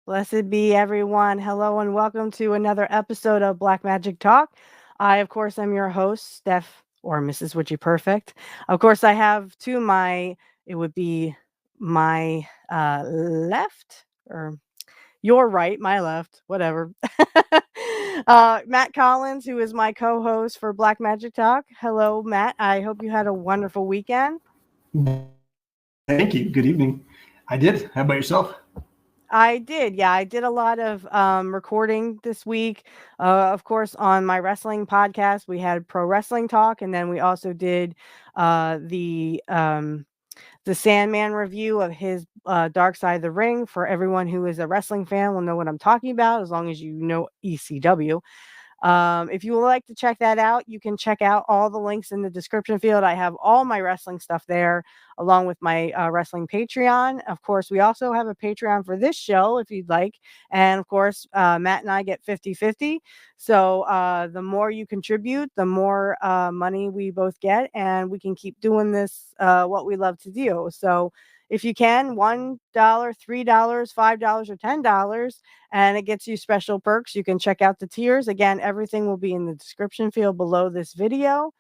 Blessed be everyone. Hello and welcome to another episode of Black Magic Talk. I, of course, am your host, Steph or Mrs. Witchy Perfect. Of course, I have to my, it would be my left or your right, my left, whatever. Matt Collins, who is my co host for Black Magic Talk. Hello, Matt. I hope you had a wonderful weekend. Thank you. Good evening. I did. How about yourself? I did. Yeah, I did a lot of recording this week. Of course, on my wrestling podcast, we had pro wrestling talk, and then we also did the Sandman review of his Dark Side of the Ring. For everyone who is a wrestling fan, will know what I'm talking about, as long as you know ECW. If you would like to check that out, you can check out all the links in the description field. I have all my wrestling stuff there, along with my wrestling Patreon. Of course, we also have a Patreon for this show if you'd like. And of course, Matt and I get 50-50. So the more you contribute, the more money we both get, and we can keep doing this, what we love to do. So if you can, $1, $3, $5, or $10, and it gets you special perks. You can check out the tiers. Again, everything will be in the description field below this video.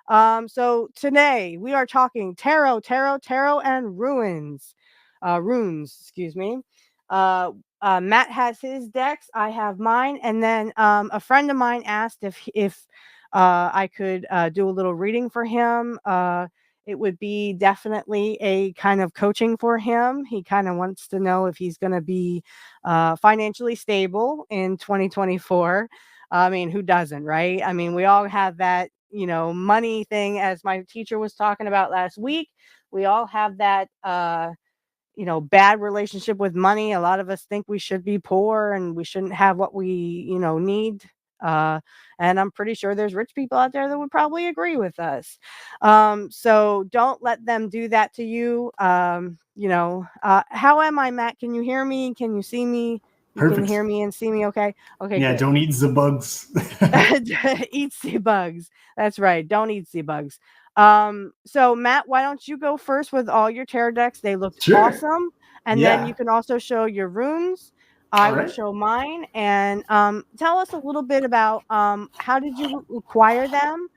So today we are talking tarot, and runes, excuse me. Matt has his decks. I have mine. And then a friend of mine asked if I could do a little reading for him. It would be definitely a kind of coaching for him. He kind of wants to know if he's going to be financially stable in 2024. I mean, who doesn't, right? I mean, we all have that, money thing, as my teacher was talking about last week. We all have that, bad relationship with money. A lot of us think we should be poor and we shouldn't have what we, need. Uh, and I'm pretty sure there's rich people out there that would probably agree with us. So don't let them do that to you. How am I, Matt? Can you hear me? Can you see me? You can Perfect. hear me and see me. Okay. Okay, Yeah, good. don't eat the bugs. Eat sea bugs. That's right. Don't eat sea bugs. So Matt, why don't you go first with all your tarot decks? They looked Sure. awesome. And then Yeah. you can also show your runes. I All will right. show mine. And tell us a little bit about how did you acquire them?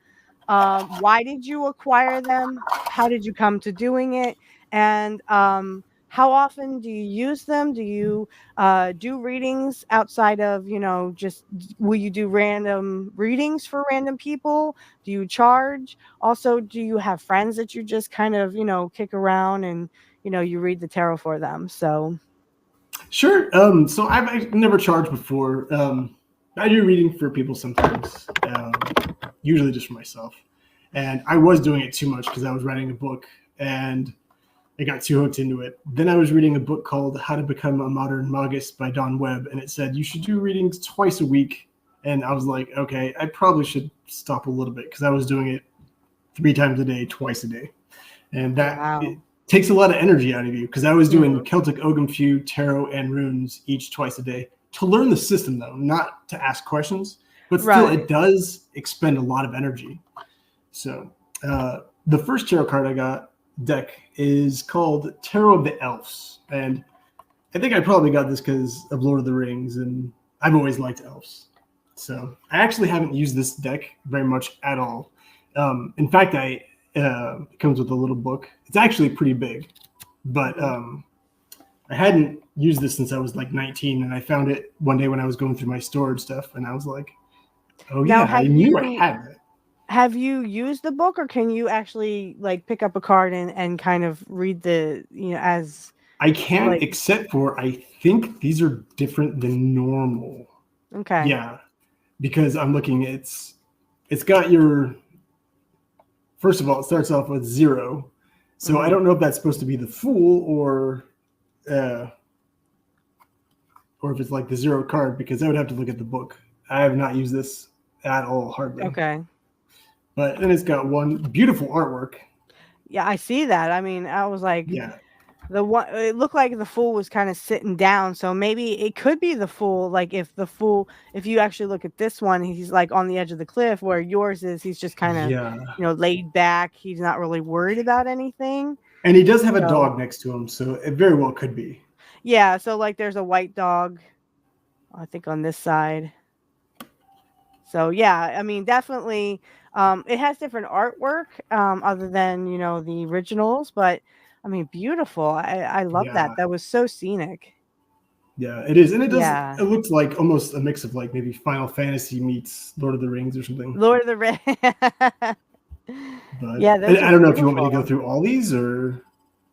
Why did you acquire them? How did you come to doing it? And how often do you use them? Do you do readings outside of, will you do random readings for random people? Do you charge? Also, do you have friends that you just kind of, kick around and, you read the tarot for them? So, Sure. So I've never charged before. I do reading for people sometimes, usually just for myself. And I was doing it too much because I was writing a book and I got too hooked into it. Then I was reading a book called How to Become a Modern Magus by Don Webb, and it said you should do readings twice a week. And I was like, okay, I probably should stop a little bit because I was doing it 3 times a day, twice a day, and that it wow. takes a lot of energy out of you. Because I was doing Hmm. Celtic Ogham tarot, and runes each twice a day to learn the system, though, not to ask questions. But still, Right. it does expend a lot of energy. So the first tarot card I got deck is called Tarot of the Elves, and I think I probably got this because of Lord of the Rings, and I've always liked elves. So I actually haven't used this deck very much at all. In fact, it comes with a little book. It's actually pretty big, but Hmm. I hadn't used this since I was like 19, and I found it one day when I was going through my storage stuff, and I was like, "Oh Now, yeah, I knew I had it." have you used the book, or can you actually like pick up a card and kind of read the, as I can, like, except for I think these are different than normal. okay. Yeah, because I'm looking. It's got your first of all, it starts off with 0. So I Hmm. don't know if that's supposed to be the fool uh, or if it's like the 0 card because I would have to look at the book. I have not used this at all, hardly. Okay. But then it's got one beautiful artwork. Yeah, I see that. I mean, I was like, Yeah, the one, it looked like the fool was kind of sitting down, so maybe it could be the fool. Like if you actually look at this one, he's like on the edge of the cliff, where yours is he's just kind of, yeah. laid back. He's not really worried about anything. And he does have a So dog next to him, so it very well could be. Yeah, so like there's a white dog, I think on this side. So yeah, I mean definitely it has different artwork other than, the originals, but I mean beautiful. I love that. Yeah, That was so scenic. yeah, it is, and it does. Yeah. It looks like almost a mix of like maybe Final Fantasy meets Lord of the Rings or something. Lord of the Rings. But Yeah, those are I don't know if you want me to go beautiful. through all these or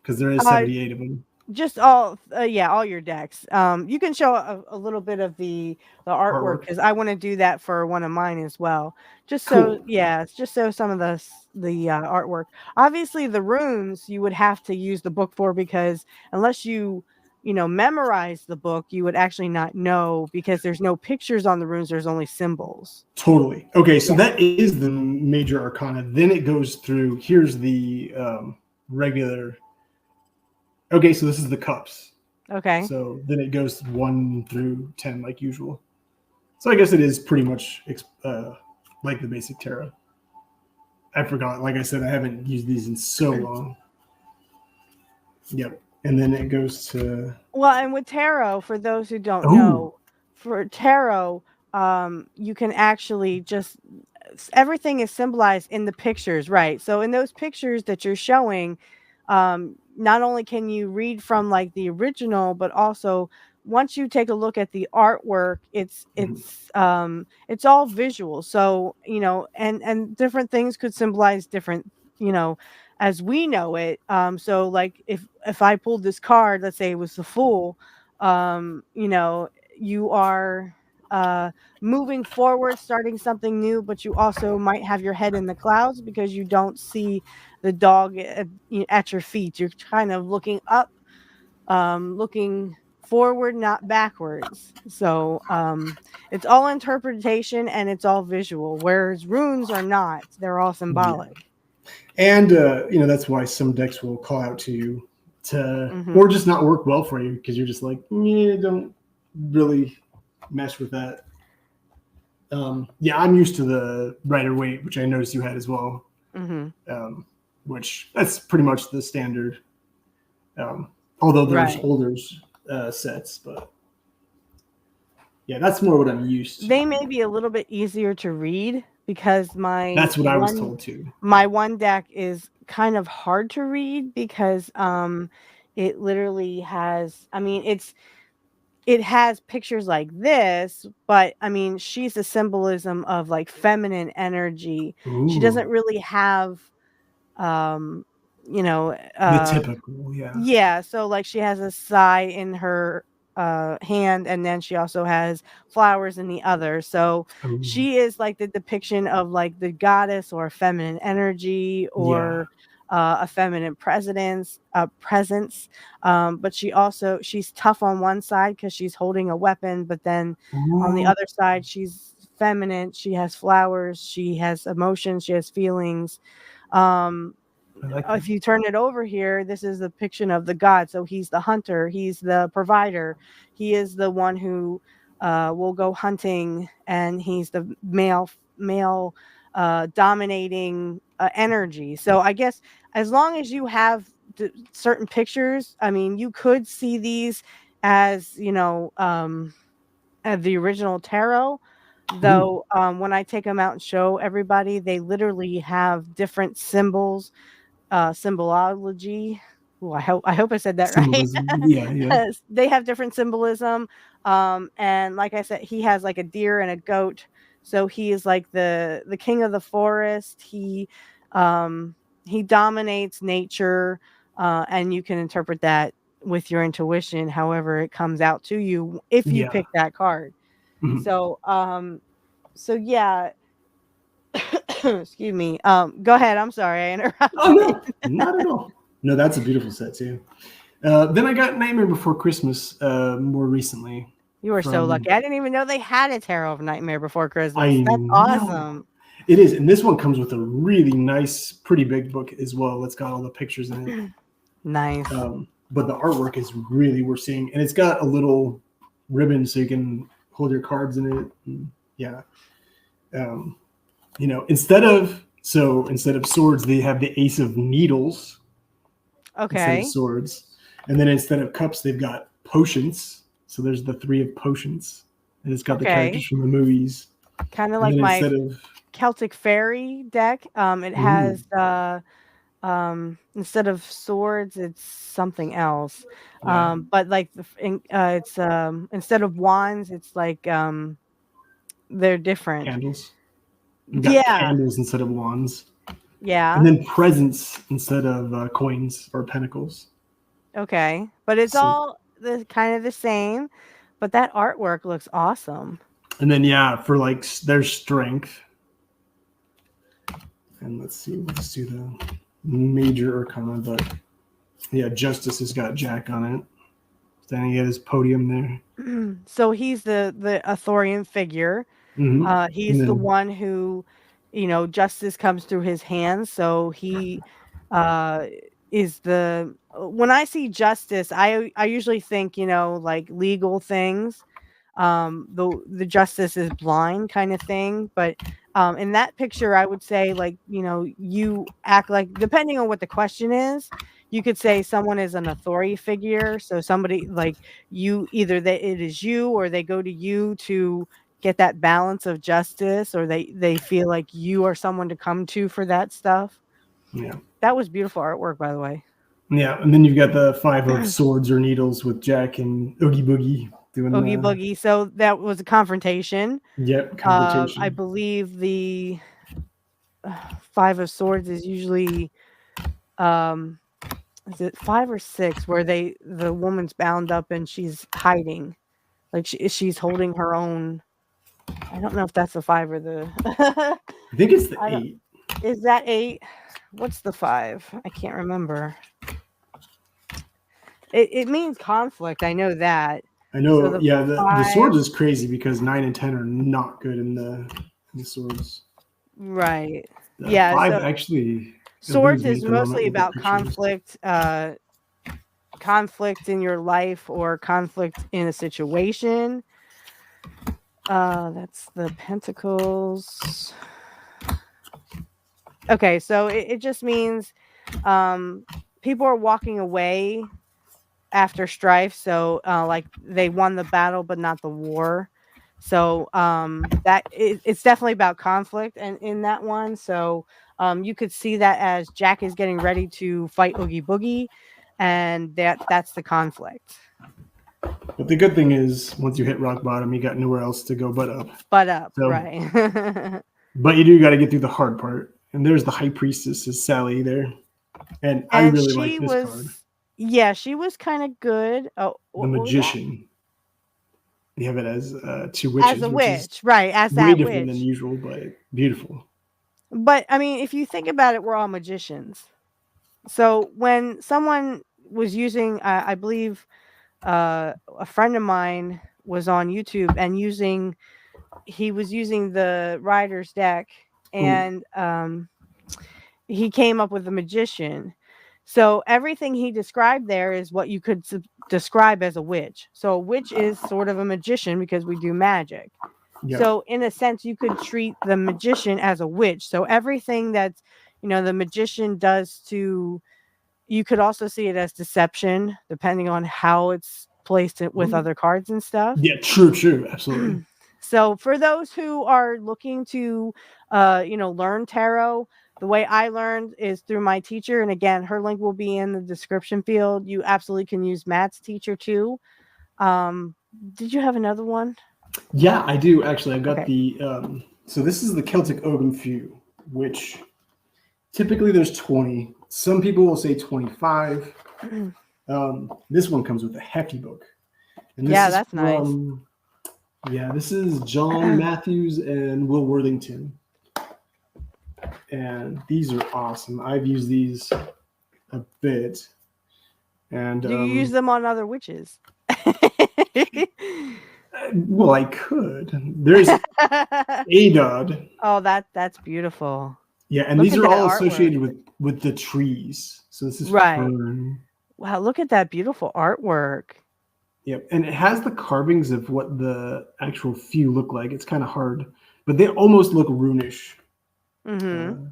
because there is Uh 78 of them. Just all yeah, all your decks. You can show a little bit of the artwork Artwork. because I want to do that for one of mine as well. Just so Cool. yeah, it's just so some of the artwork. Obviously, the runes you would have to use the book for because unless you memorize the book, you would actually not know because there's no pictures on the runes. There's only symbols. Totally. Okay, so Yeah. that is the major arcana. Then it goes through. Here's the regular. Okay, so this is the cups. Okay. So then it goes 1 through 10 like usual. So I guess it is pretty much like the basic tarot. I forgot. Like I said, I haven't used these in so long. Yep. And then it goes to Well, and with tarot, for those who don't oh, know, for tarot, you can actually just everything is symbolized in the pictures, right? So in those pictures that you're showing, not only can you read from like the original, but also once you take a look at the artwork, it's all visual. So and different things could symbolize different, you know, as we know it. So like if I pulled this card, let's say it was the Fool, you are uh moving forward, starting something new, but you also might have your head in the clouds because you don't see the dog at your feet. You're kind of looking up, looking forward, not backwards. So it's all interpretation and it's all visual, whereas runes are not. They're all yeah. symbolic. And that's why some decks will call out to you to Hmm. or just not work well for you because you're just like, yeah, don't really mess with that. Yeah, I'm used to the Rider weight, which I noticed you had as well. Hmm. Um, which that's pretty much the standard. Um, although there's Right. older sets, but yeah, that's more what I'm used to. They may be a little bit easier to read because That's what I was told too. my one deck is kind of hard to read because it literally has, I mean, it has pictures like this, but I mean, she's a symbolism of like feminine energy. She doesn't Ooh, really have um you know the uh typical, yeah. yeah, so like she has a sigh in her hand and then she also has flowers in the other. So Ooh, she is like the depiction of like the goddess or feminine energy yeah. or a feminine presence. But she's tough on one side because she's holding a weapon, but then on the Ooh, other side she's feminine. She has flowers, she has emotions, she has feelings. um I like that. if you turn it over here, this is the depiction of the god. So he's the hunter, he's the provider, he is the one who will go hunting, and he's the male dominating energy. So I guess as long as you have certain pictures, I mean, you could see these as the original tarot. Ooh, Though when I take them out and show everybody, they literally have different symbols, symbology. Ooh, I hope I said that right. symbolism. Yeah, yeah, They have different symbolism. And like I said, he has like a deer and a goat. So he is like the king of the forest. He dominates nature, and you can interpret that with your intuition, however it comes out to you if you yeah. pick that card. Mhm. So yeah, excuse me. Go ahead. I'm sorry I Oh interrupted. no, not at all. No, that's a beautiful set too. Then I got Nightmare Before Christmas more recently You are so from lucky. I didn't even know they had a Tarot of Nightmare Before Christmas. I That's know awesome. it is, and this one comes with a really nice, pretty big book as well. It's got all the pictures in it, Nice. but the artwork is really worth seeing, and it's got a little ribbon so you can hold your cards in it. And yeah, um, instead of swords, they have the Ace of Needles instead of Okay. swords, and then instead of cups, they've got potions. So there's the 3 of potions, and it's got the characters Okay. from the movies. Kind of And like then my instead of Celtic Fairy deck. It ooh, has instead of swords, it's something else. yeah, But like it's instead of wands, it's like they're different. candles. We've got Yeah, candles instead of wands, and yeah. then presents instead of coins or pentacles. Okay, but it's So all the kind of the same. But that artwork looks awesome. and then yeah, for like their strength. And let's see, let's do the major arcana, but yeah, Justice has got Jack on it, standing at his podium there. So he's the Arthurian figure. And He's the then one who, justice comes through his hands. So he uh, is the. When I see justice, I usually think like legal things. The justice is blind kind of thing, but in that picture, I would say like you act like depending on what the question is. You could say someone is an authority figure, so somebody like you either that it is you or they go to you to get that balance of justice or they feel like you are someone to come to for that stuff. yeah, That was beautiful artwork, by the way. yeah, and then you've got the 5 of swords or needles with Jack and Oogie Boogie doing Oogie the Boogie. So that was a confrontation. yep I confrontation. believe the 5 of swords is usually um is it 5 or 6 where the woman's bound up and she's hiding. Like she's holding her own. I don't know if that's the 5 or the I think it's the I don't 8. is that 8? What's the 5? I can't remember. It means conflict. I know that. I So know. the Yeah, the 5, swords is crazy because 9 and 10 are not good in the swords. right. The Yeah, 5 so actually swords eludes me is at the moment mostly with the about pictures. conflict in your life or conflict in a situation. That's the pentacles. Okay, so it just means people are walking away after strife. So like they won the battle but not the war. So it's definitely about conflict and in that one. So you could see that as Jack is getting ready to fight Oogie Boogie, and that's the conflict. But the good thing is, once you hit rock bottom, you got nowhere else to go but up. But up, So, right. but you do got to get through the hard part. And there's the high priestess, is Sally there, and I And really like she this card, was, yeah, she was kind of good. Oh, the what was that? magician. You have it as 2 As a witches, which is witch, right? As way that different than witch. usual, but beautiful. But I mean, if you think about it, we're all magicians. So when someone was using, I believe a friend of mine was on YouTube and he was using the Rider's deck, Ooh, and he came up with a magician. So everything he described there is what you could describe as a witch. So a witch is sort of a magician because we do magic. yeah. So in a sense, you could treat the magician as a witch. So everything that's the magician does to, you could also see it as deception, depending on how it's placed with other cards and stuff. Yeah, true, true, absolutely. So for those who are looking to, learn tarot, the way I learned is through my teacher. And again, her link will be in the description field. You absolutely can use Matt's teacher too. Um, did you have another one? Yeah, I do actually. I've got Okay. the so this is the Celtic Ogham Few, which typically there's 20. Some people will say 25. This one comes with a hefty book, and this Yeah, is that's nice. from this is John Matthews and Will Worthington, and these are awesome. I've used these a bit, and Do you use them on other witches? well, I could. There's Adod. Oh, that's beautiful. Yeah, and Look these at are that all artwork. associated with the trees. So this is Right. fern. Wow, look at that beautiful artwork. Yep, and it has the carvings of what the actual few look like. It's kind of hard, but they almost look runish. Mhm. Uh,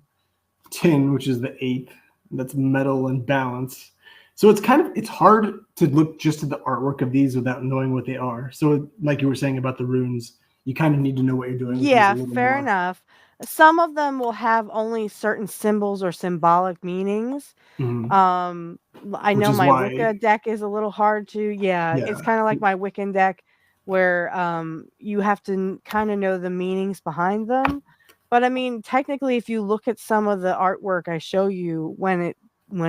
tin, which is the 8th, that's metal and balance. So it's hard to look just at the artwork of these without knowing what they are. So like you were saying about the runes, you kind of need to know what you're doing with these a Yeah, little fair more. enough. Some of them will have only certain symbols or symbolic meanings. Mhm. I Which know is my why, Wicca deck is a little hard to, yeah, it's yeah. kind of like my Wiccan deck where you have to kind of know the meanings behind them. But I mean, technically, if you look at some of the artwork I show you when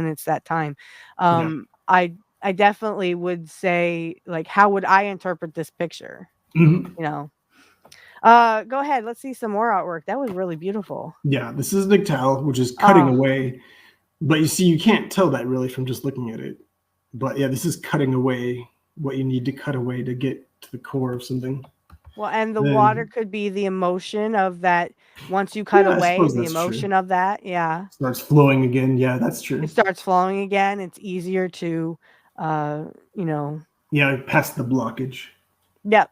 it's that time, Yeah. I definitely would say like, how would I interpret this picture? Mhm. You know. Go ahead. Let's see some more artwork. That was really beautiful. Yeah, this is Nictal, which is cutting Oh, away. But you see, you can't tell that really from just looking at it. But yeah, this is cutting away what you need to cut away to get to the core of something. well, and the water Then, could be the emotion of that once you cut yeah, I away, suppose the that's true. emotion of that, yeah. Starts flowing again. Yeah, that's It true. starts flowing again. It's easier to, uh, you know, Yeah, past the blockage. yep.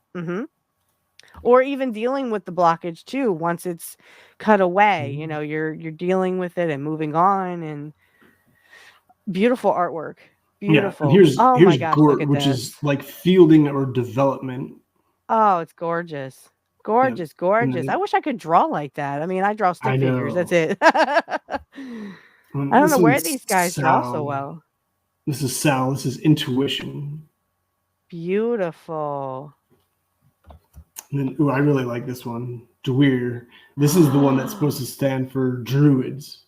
Or even dealing with the blockage too. Once it's cut away, Mhm. you're dealing with it and moving on. And beautiful artwork, Yeah, and beautiful. Oh my here's gosh, look Gort, at which is this. like fielding or development. Oh, it's gorgeous. Yeah, Gorgeous, and gorgeous. I then wish I could draw like that. I mean, I draw I stick figures, that's know. it. I don't This know where one's these guys draw so Sal. well. This is Sal. This is intuition. Beautiful. And then, ooh, I really like this one. Dweir. This is the one that's supposed to stand for druids.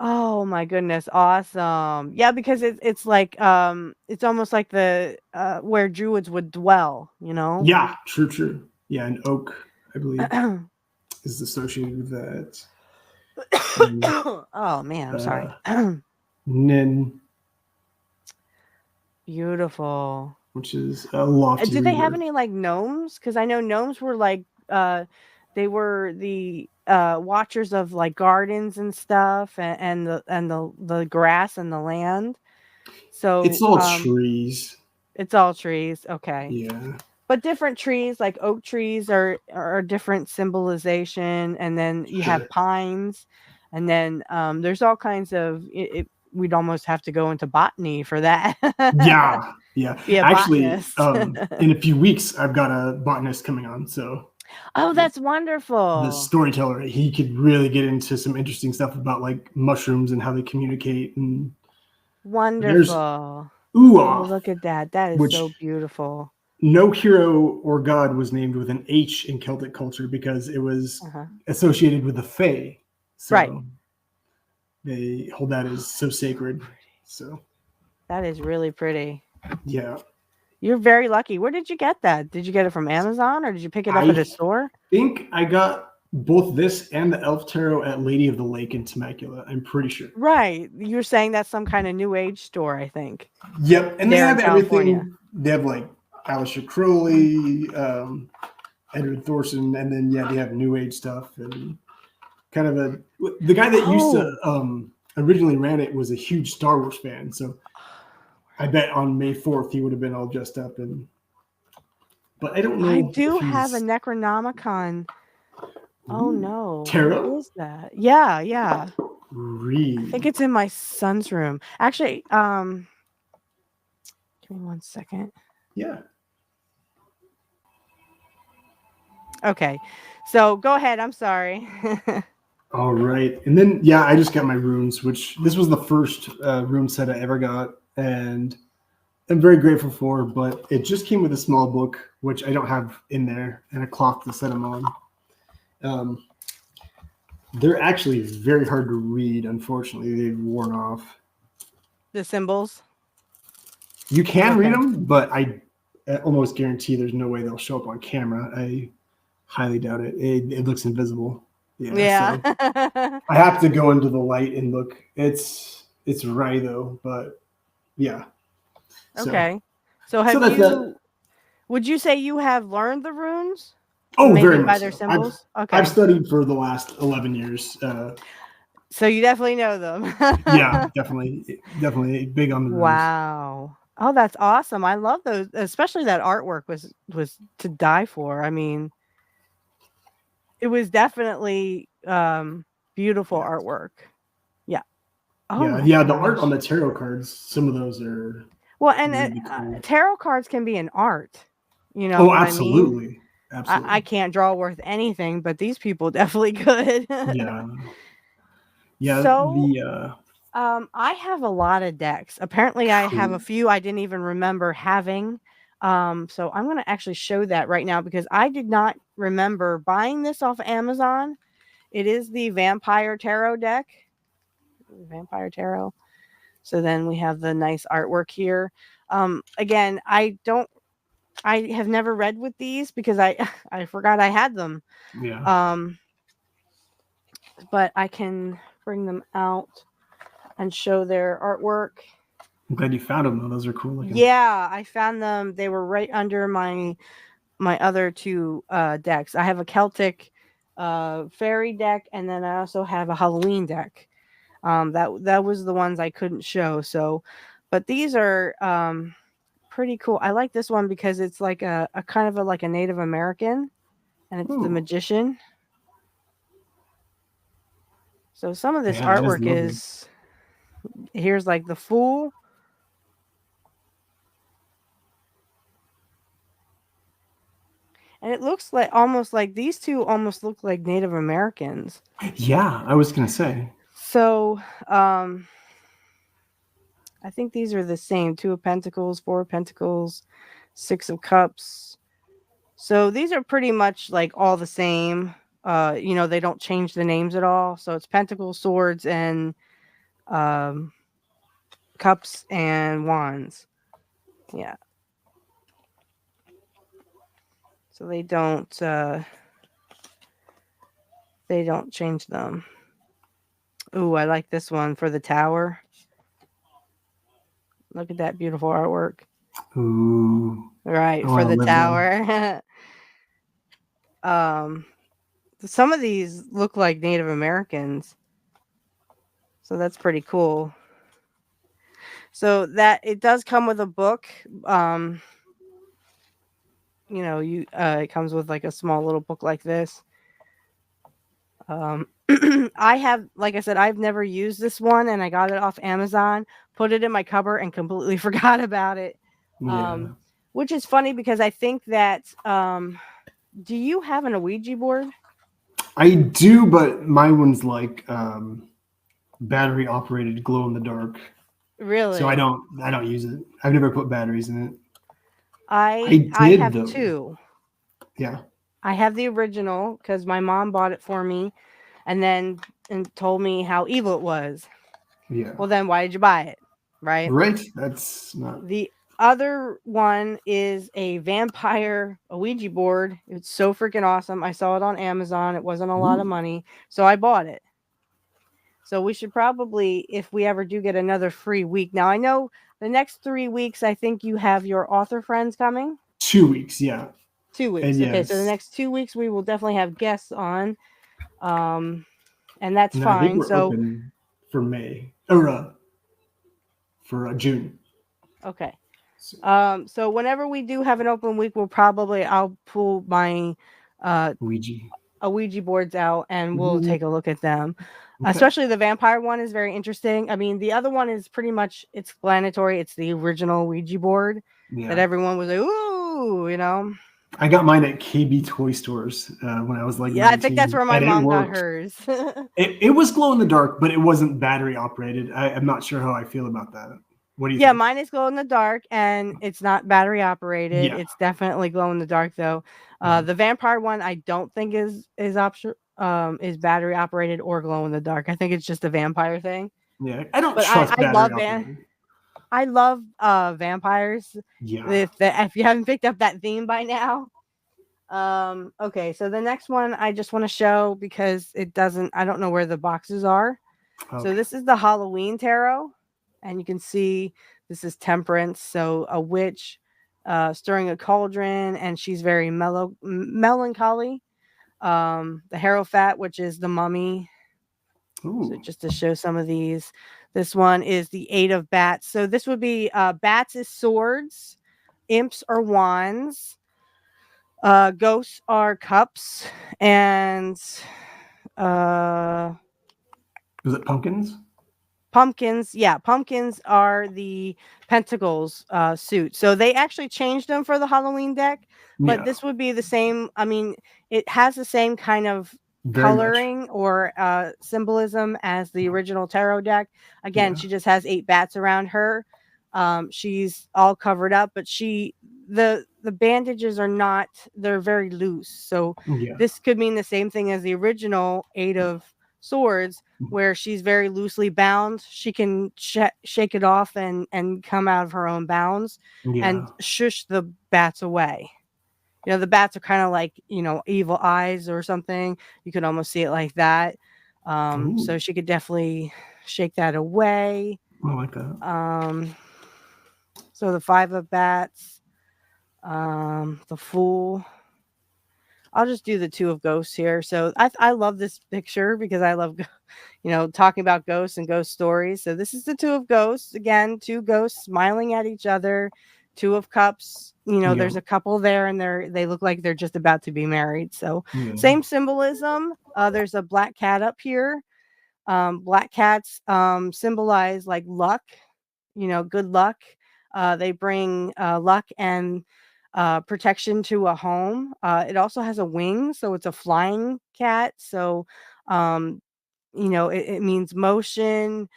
Oh my goodness, awesome. Yeah, because it's like, it's almost like the, where druids would dwell, you know? Yeah, true, true. Yeah, and oak, I believe, is associated with that. And Oh man, I'm sorry. uh, Nin, Beautiful. which is a lofty Did they have rebirth. any, like, gnomes? Because I know gnomes were, like, they were the, watchers of, like, gardens and stuff and the grass and the land. It's So, all trees. it's all trees, okay. Yeah, But different trees, like oak trees are a different symbolization, and then you have sure. pines, and then, there's all kinds of we'd almost have to go into botany for that. Yeah, yeah. Be a Actually, botanist. in a few weeks, I've got a botanist coming on. So Oh, the, that's the wonderful. storyteller, he could really get into some interesting stuff about like mushrooms and how they communicate. And there's Wonderful. Oh, Uoth, look at that. That is so which beautiful. no hero or god was named with an H in Celtic culture because it was Uh-huh. associated with the Fae. Right. So they hold that as so So sacred. pretty. So That is really pretty. yeah, You're very lucky. Where did you get that? Did you get it from Amazon or did you pick it up at a I store? think I got both this and the Elf Tarot at Lady of the Lake in Temecula. I'm pretty sure. Right. You're saying that's some kind of new age store, I think, Yep, and they there in have California. everything. They have like Aleister Crowley, Edward Thorson, and then yeah, they have New Age stuff and kind of a. The guy that used to Oh, originally ran it was a huge Star Wars fan, so I bet on May 4th he would have been all dressed up and. But I don't I know if do have a he's Necronomicon. Oh ooh, no, what tarot. is that? Yeah, yeah. I think Read. it's in my son's room. Actually, give me 1 second. Yeah. Okay. So go ahead. I'm sorry. All right, and then yeah, I just got my runes, which this was the first rune set I ever got, and I'm very grateful for. But it just came with a small book, which I don't have in there, and a cloth to set them on. Um, they're actually very hard to read. Unfortunately, they've worn off. The symbols. You can read Okay. them, but I almost guarantee there's no way they'll show up on camera. I highly doubt it. It looks invisible. Yeah, Yeah. so I have to go into the light and look. It's Rite though, but yeah. So Okay. So so have that's that. you would you say you have learned the runes? Oh, Maybe very by much their so. symbols? I've Okay. studied for the last 11 years. So you definitely know them. Yeah, definitely big on the runes. Wow. Oh, that's awesome. I love those, especially that artwork was to die for. I mean, it was definitely beautiful Yeah, artwork. Yeah. Oh Yeah, my yeah. The art on gosh. the tarot cards, some of those are Well, and really cool. tarot cards can be an art. You know Oh, what I mean? absolutely, I absolutely. can't draw worth anything, but these people definitely could. Yeah, yeah. So, The I have a lot of decks. Apparently, I have cool. a few I didn't even remember having. So I'm gonna actually show that right now because I did not remember buying this off Amazon. It is the Vampire Tarot deck. Vampire Tarot. So then we have the nice artwork here. Again, I have never read with these because I I forgot I had them. Yeah, Um, but I can bring them out and show their artwork. I'm glad you found them though. Those are cool looking. Yeah, I found them. They were right under my other two decks. I have a Celtic fairy deck, and then I also have a Halloween deck. That was the ones I couldn't show. So, but these are pretty cool. I like this one because it's like a kind of like a Native American, and it's the Oh, magician. So some of this yeah, that is artwork lovely. is here's like the fool. And it looks like almost like these two almost look like Native Americans. Yeah, I was gonna say. So, I think these are the same: Two of Pentacles, Four of Pentacles, Six of Cups. So these are pretty much like all the same. They don't change the names at all. So it's Pentacles, Swords, and um, Cups and Wands. Yeah. So they don't change them. Ooh, I like this one for the tower. Look at that beautiful artwork. Ooh, I Right, for want to the live there. tower. um some of these look like Native Americans. So that's pretty cool. So that it does come with a book. Um you it comes with like a small little book like this. Um I have, like I said, I've never used this one and I got it off Amazon, put it in my cupboard and completely forgot about it. Um Yeah, which is funny because I think that do you have an Ouija board? I do, but my one's like battery operated, glow in the dark. So I Really? don't I don't use it. I've never put batteries in it. I I I did have though. two. Yeah. I have the original because my mom bought it for me and then and told me how evil it was. Yeah. Well, then why did you buy it? Right? Right? That's not. The other one is a vampire Ouija board. It's so freaking awesome. I saw it on Amazon. It wasn't a lot of Ooh. money, so I bought it. So we should probably, if we ever do get another free week. Now I know the next 3 weeks, I think you have your author friends coming. 2 weeks, yeah. 2 weeks. And Okay, so the yes. next 2 weeks we will definitely have guests on. Um, and that's And I think fine. we're So, open for May or for June. okay. So, So whenever we do have an open week, I'll pull my uh Ouija. Ouija boards out and we'll Ooh. take a look at them. Okay. Especially the vampire one is very interesting. I mean, the other one is pretty much explanatory. It's the original Ouija board that Yeah. everyone was like, ooh. I got mine at KB toy stores when I was like Yeah, I think that's 19, where my and it mom got worked. hers. It was glow in the dark, but it wasn't battery operated. I'm not sure how I feel about that. What do you Yeah, think? mine is glow in the dark and it's not battery operated. Yeah. It's definitely glow in the dark though. Mhm. The vampire one I don't think is option is battery operated or glow in the dark. I think it's just a vampire thing. Yeah. I don't But trust I battery love operated. I love vampires. Yeah. If you haven't picked up that theme by now. Okay, so the next one I just want to show because it doesn't I don't know where the boxes are. So Okay. this is the Halloween tarot, and you can see this is Temperance. So a witch stirring a cauldron, and she's very melancholy. The Hierophant, which is the mummy. So Ooh. just to show some of these, this one is the Eight of Bats. So this would be bats is swords, imps are wands, ghosts are cups, and uh Was it pumpkins? Pumpkins, yeah, pumpkins are the pentacles suit. So they actually changed them for the Halloween deck, but Yeah, this would be the same. I mean, it has the same kind of very much. coloring or symbolism as the original tarot deck. Again, Yeah, she just has 8 bats around her. She's all covered up, but the bandages are not, they're very loose. So yeah, this could mean the same thing as the original 8 of Swords, where she's very loosely bound. She can shake it off and come out of her own bounds yeah. and shush the bats away. The bats are kind of like, evil eyes or something. You could almost see it like that. So Ooh, she could definitely shake that away. I like that. Um, so the 5 of Bats, the Fool. I'll just do the 2 of Ghosts here. So I love this picture because I love talking about ghosts and ghost stories. So this is the 2 of Ghosts. Again, 2 ghosts smiling at each other. 2 of Cups. Yeah, There's a couple there, and they look like they're just about to be married. So yeah. same symbolism. There's a black cat up here. Black cats symbolize like luck, good luck. They bring luck and protection to a home. It also has a wing, so it's a flying cat. So um, it means motion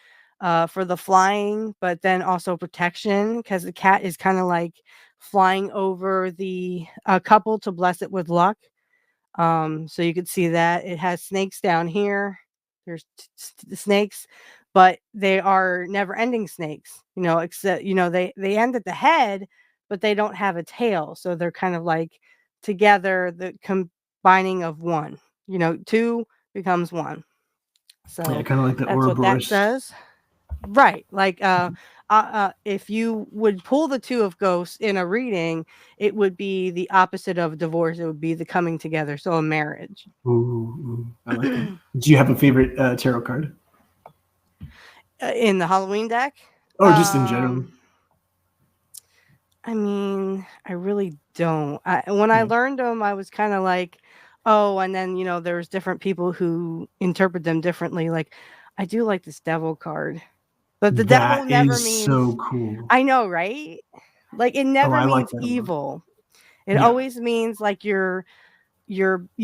for the flying, but then also protection because the cat is kind of like flying over the couple to bless it with luck. So you could see that it has snakes down here. There's snakes, but they are never-ending snakes. Except they end at the head, but they don't have a tail, so they're kind of like together, the combining of one. Two becomes one. Yeah, So kind of like the that's what that Ouroboros. says. Right. Like if you would pull the 2 of Ghosts in a reading, it would be the opposite of divorce. It would be the coming together. So a marriage. Ooh, ooh, I like that. Do you have a favorite tarot card? In the Halloween deck. Oh, just in general. Um I mean, I really don't. When I Yeah. learned them, I was kind of like, oh, and then there's different people who interpret them differently. Like, I do like this devil card, but the devil That never is means. so cool. I know, right? Like, it Oh, never I like means that a lot. evil. It Yeah. always means like you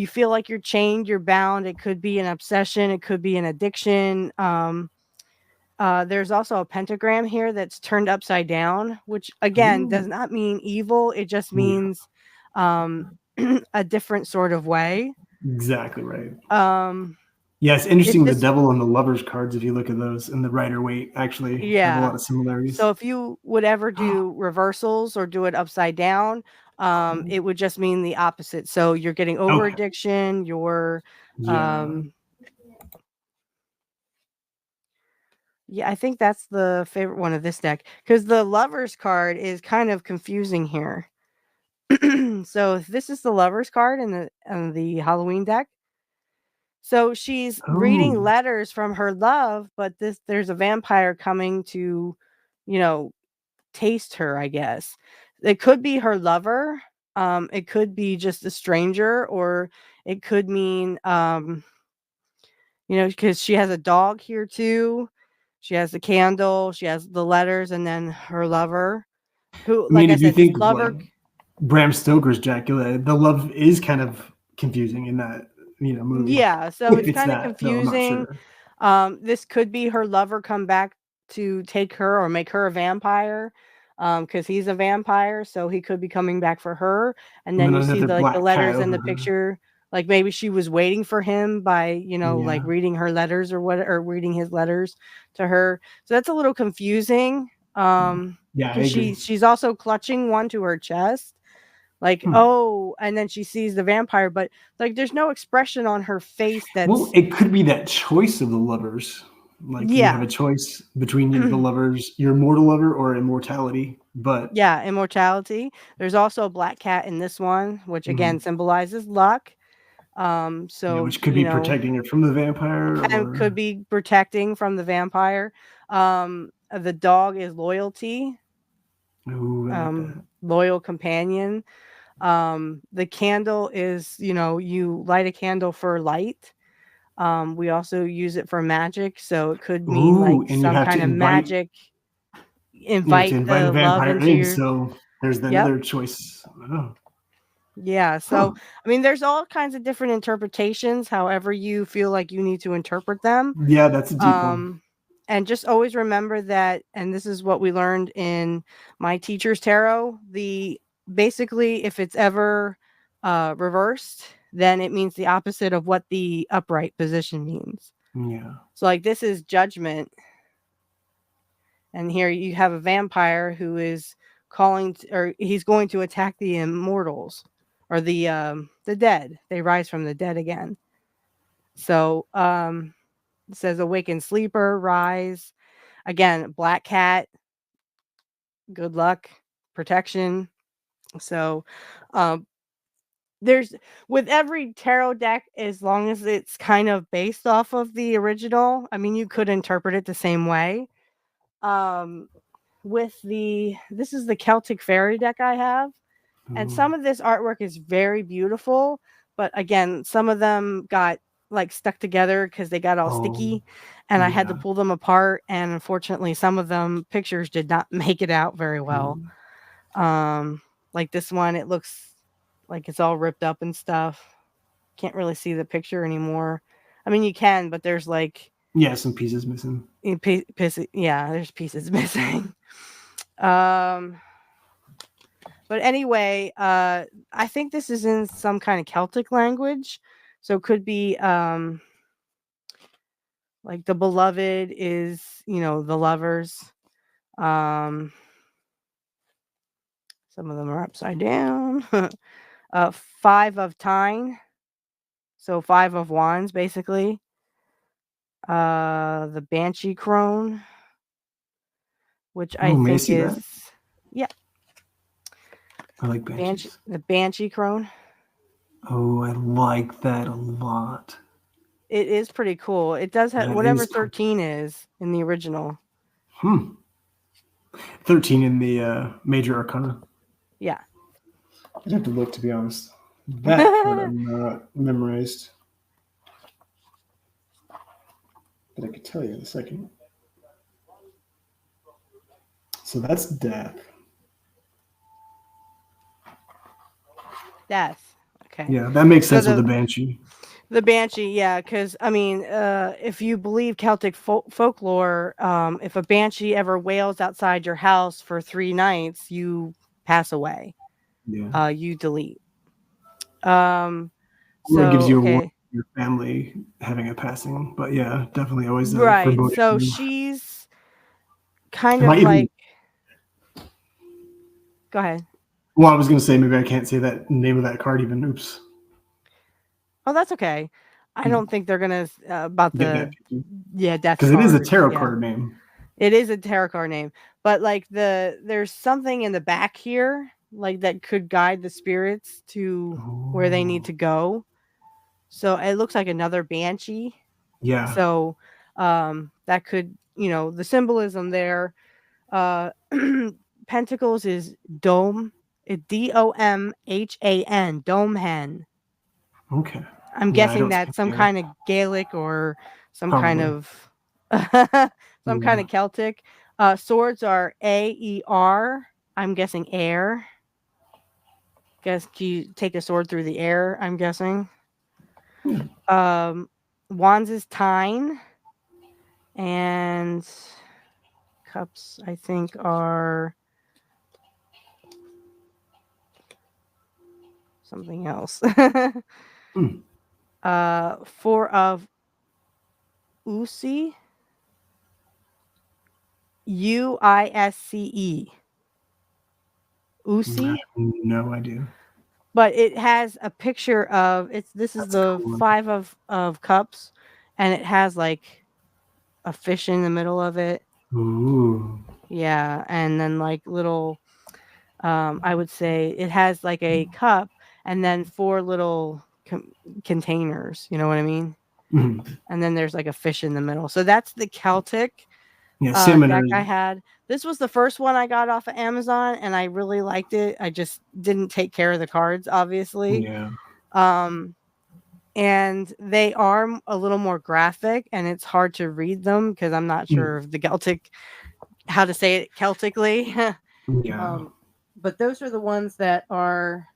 feel like you're chained, you're bound. It could be an obsession, it could be an addiction. There's also a pentagram here that's turned upside down, which again does Ooh, not mean evil. It just yeah. means um, a different sort of way. Exactly right. Um, Yeah, it's if interesting. The this, devil and the lovers cards, if you look at those, and the Rider Waite actually have a lot yeah. of similarities. So if you would ever do reversals or do it upside down, Cool. it would just mean the opposite. So you're getting over Okay. addiction. Yeah. Um, yeah, I think that's the favorite one of this deck because the lovers card is kind of confusing here. So this is the lovers card in the Halloween deck. So she's reading Oh, letters from her love, but there's a vampire coming to, you know, taste her, I guess. It could be her lover. It could be just a stranger, or it could mean because she has a dog here too. She has the candle, she has the letters, and then her lover, who, I like mean, I if you said, this think of like lover. Bram Stoker's Dracula, the love is kind of confusing in that movie. Yeah, so If it's it's kind of that, though, I'm not confusing. sure. This could be her lover come back to take her or make her a vampire, because he's a vampire, so he could be coming back for her. And And then then you see another the black cat letters in over the her. picture, like maybe she was waiting for him by like Yeah, reading her letters or reading his letters to her. So that's a little confusing. yeah, I Because agree. she's also clutching one to her chest, like, Hmm. oh, and then she sees the vampire, but like there's no expression on her face Well, that's. it could be that choice of the lovers. Like you have Yeah. a choice between the lovers, your mortal lover or immortality. But Yeah, immortality. There's also a black cat in this one, which again mhm, symbolizes luck. yeah, So which could be protecting her from the vampire, and could or be protecting from the vampire. The dog is loyalty, ooh, I like that. loyal companion. The candle is, you light a candle for light. We also use it for magic, so it could mean like Ooh, and some kind of magic. you have to Invite invite a the love vampire into in. your. So there's Yep. another choice. Oh, Yeah. huh. So, I mean, there's all kinds of different interpretations, however you feel like you need to interpret them. Yeah, that's a deep one. Um, and just always remember that, and this is what we learned in my teacher's tarot. The basically, if it's ever reversed, then it means the opposite of what the upright position means. Yeah. So, like, this is judgment, and here you have a vampire who is or he's going to attack the immortals or the dead. They rise from the dead again. So, it says awaken sleeper, rise. Again, black cat, good luck, protection. So, um, there's with every tarot deck, as long as it's kind of based off of the original, I mean, you could interpret it the same way. Um, this is the Celtic Fairy deck I have, and Ooh. some of this artwork is very beautiful, but again, some of them got like stuck together because they got all Oh, sticky, and I had to yeah. pull them apart, and unfortunately some of them pictures did not make it out very well. Mm. um like this one, it looks like it's all ripped up and stuff. Can't really see the picture anymore. I mean, you can, but there's like Yeah, some pieces missing. yeah, there's pieces missing. um But anyway, I think this is in some kind of Celtic language. So it could be like the beloved is, the lovers. Um some of them are upside down. Five of Tyne. So five of wands basically. The Banshee crone, which I Oh, may I think see is, that? yeah, I like banshees. the Banshee crone. Oh, I like that a lot. It is pretty cool. It does have That whatever is pretty. 13 is in the original. 13 in the major arcana. Yeah. I'd have to look, to be honest. That part I'm not memorized, but I could tell you in a second. So that's death. Death. Okay. Yeah, that makes So sense with the banshee. the banshee, yeah, because I mean, if you believe Celtic folklore, if a banshee ever wails outside your house for 3 nights, you pass away. Yeah, You delete. Um, or it gives so you a warning okay, of your family having a passing. But yeah, definitely always a right. foreboding So move. she's kind Am I of even? like. Go ahead. Well, I was gonna say maybe I can't say that name of that card even. Oops. Oh, that's okay. I Hmm. don't think they're gonna about Get that the death because it is a card. tarot Yeah. card name. It is a tarot card name, but like there's something in the back here, like that could guide the spirits to where they need Oh, to go. So it looks like another banshee. yeah. So that could, the symbolism there. Uh Pentacles is dome. It Domhan, dome hen. Okay. I'm Yeah, I guessing don't that's speak some Gaelic. kind of Gaelic or some kind Probably. of some kind Yeah. of Celtic. Swords are AER. I'm guessing air. Guess you take a sword through the air, I'm guessing. Yeah. Um Wands is Tyne. And cups, I think, are something else. Hmm. Four of Usi. Uisce. I have Usi. no idea. But it has a picture of this is That's a the cool one. five of cups, and it has like a fish in the middle of it. Ooh. Yeah, and then like little I would say it has like a cup and then four little containers, you know what I mean? Mhm. And then there's like a fish in the middle. So that's the Celtic Yeah, salmon deck are. I had. This was the first one I got off of Amazon, and I really liked it. I just didn't take care of the cards, obviously. Yeah. Um and they are a little more graphic, and it's hard to read them because I'm not Mm, sure of the Celtic, how to say it Celtically. yeah. um, but those are the ones that are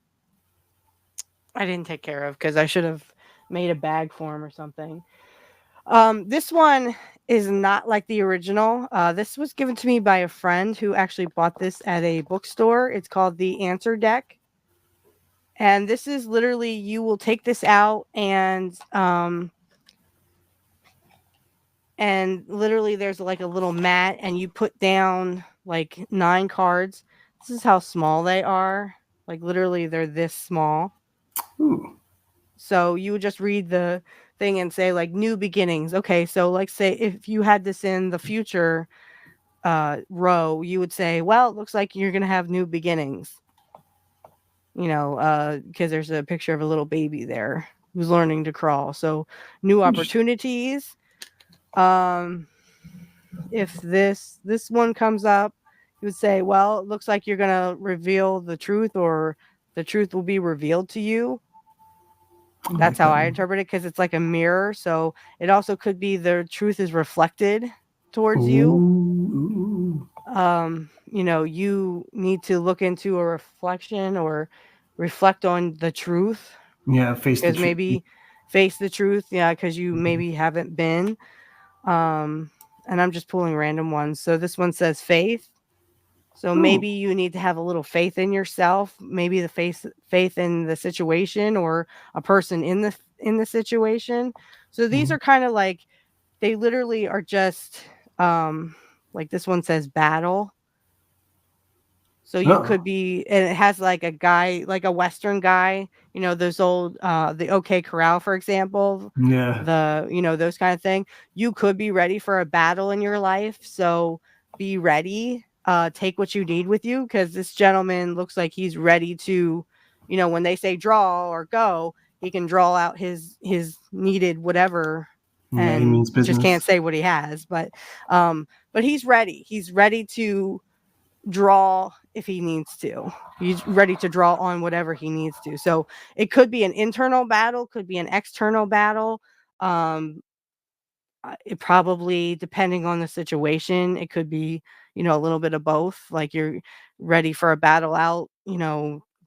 I didn't take care of because I should have made a bag for him or something. This one is not like the original. This was given to me by a friend who actually bought this at a bookstore. It's called the Answer Deck. And this is literally, you will take this out and literally there's like a little mat and you put down like 9 cards. This is how small they are. Like literally they're this small. Ooh. So you would just read the thing and say like new beginnings. Okay, so like say if you had this in the future row, you would say, well, it looks like you're going to have new beginnings. Because there's a picture of a little baby there who's learning to crawl. So new Interesting. opportunities. Um if this one comes up, you would say, well, it looks like you're going to reveal the truth, or the truth will be revealed to you. I That's like how that I one. interpret it, because it's like a mirror. So it also could be the truth is reflected towards you. Ooh. You need to look into a reflection or reflect on the truth, Yeah, face the because truth. maybe face the truth. Yeah, because you maybe haven't been. Um, and I'm just pulling random ones. So this one says faith. So Oh, maybe you need to have a little faith in yourself, maybe the faith in the situation or a person in the situation. So these mhm. are kind of like, they literally are just like this one says battle. So you Oh, could be, and it has like a guy, like a Western guy, those old, the OK Corral, for example, yeah, those kind of thing. You could be ready for a battle in your life. So be ready. Take what you need with you, because this gentleman looks like he's ready to, when they say draw or go, he can draw out his needed whatever, yeah. He and means just can't business. say what he has. But he's ready. He's ready to draw if he needs to. He's ready to draw on whatever he needs to. So it could be an internal battle, could be an external battle. Um, it probably, depending on the situation, it could be, a little bit of both. Like you're ready for a battle out,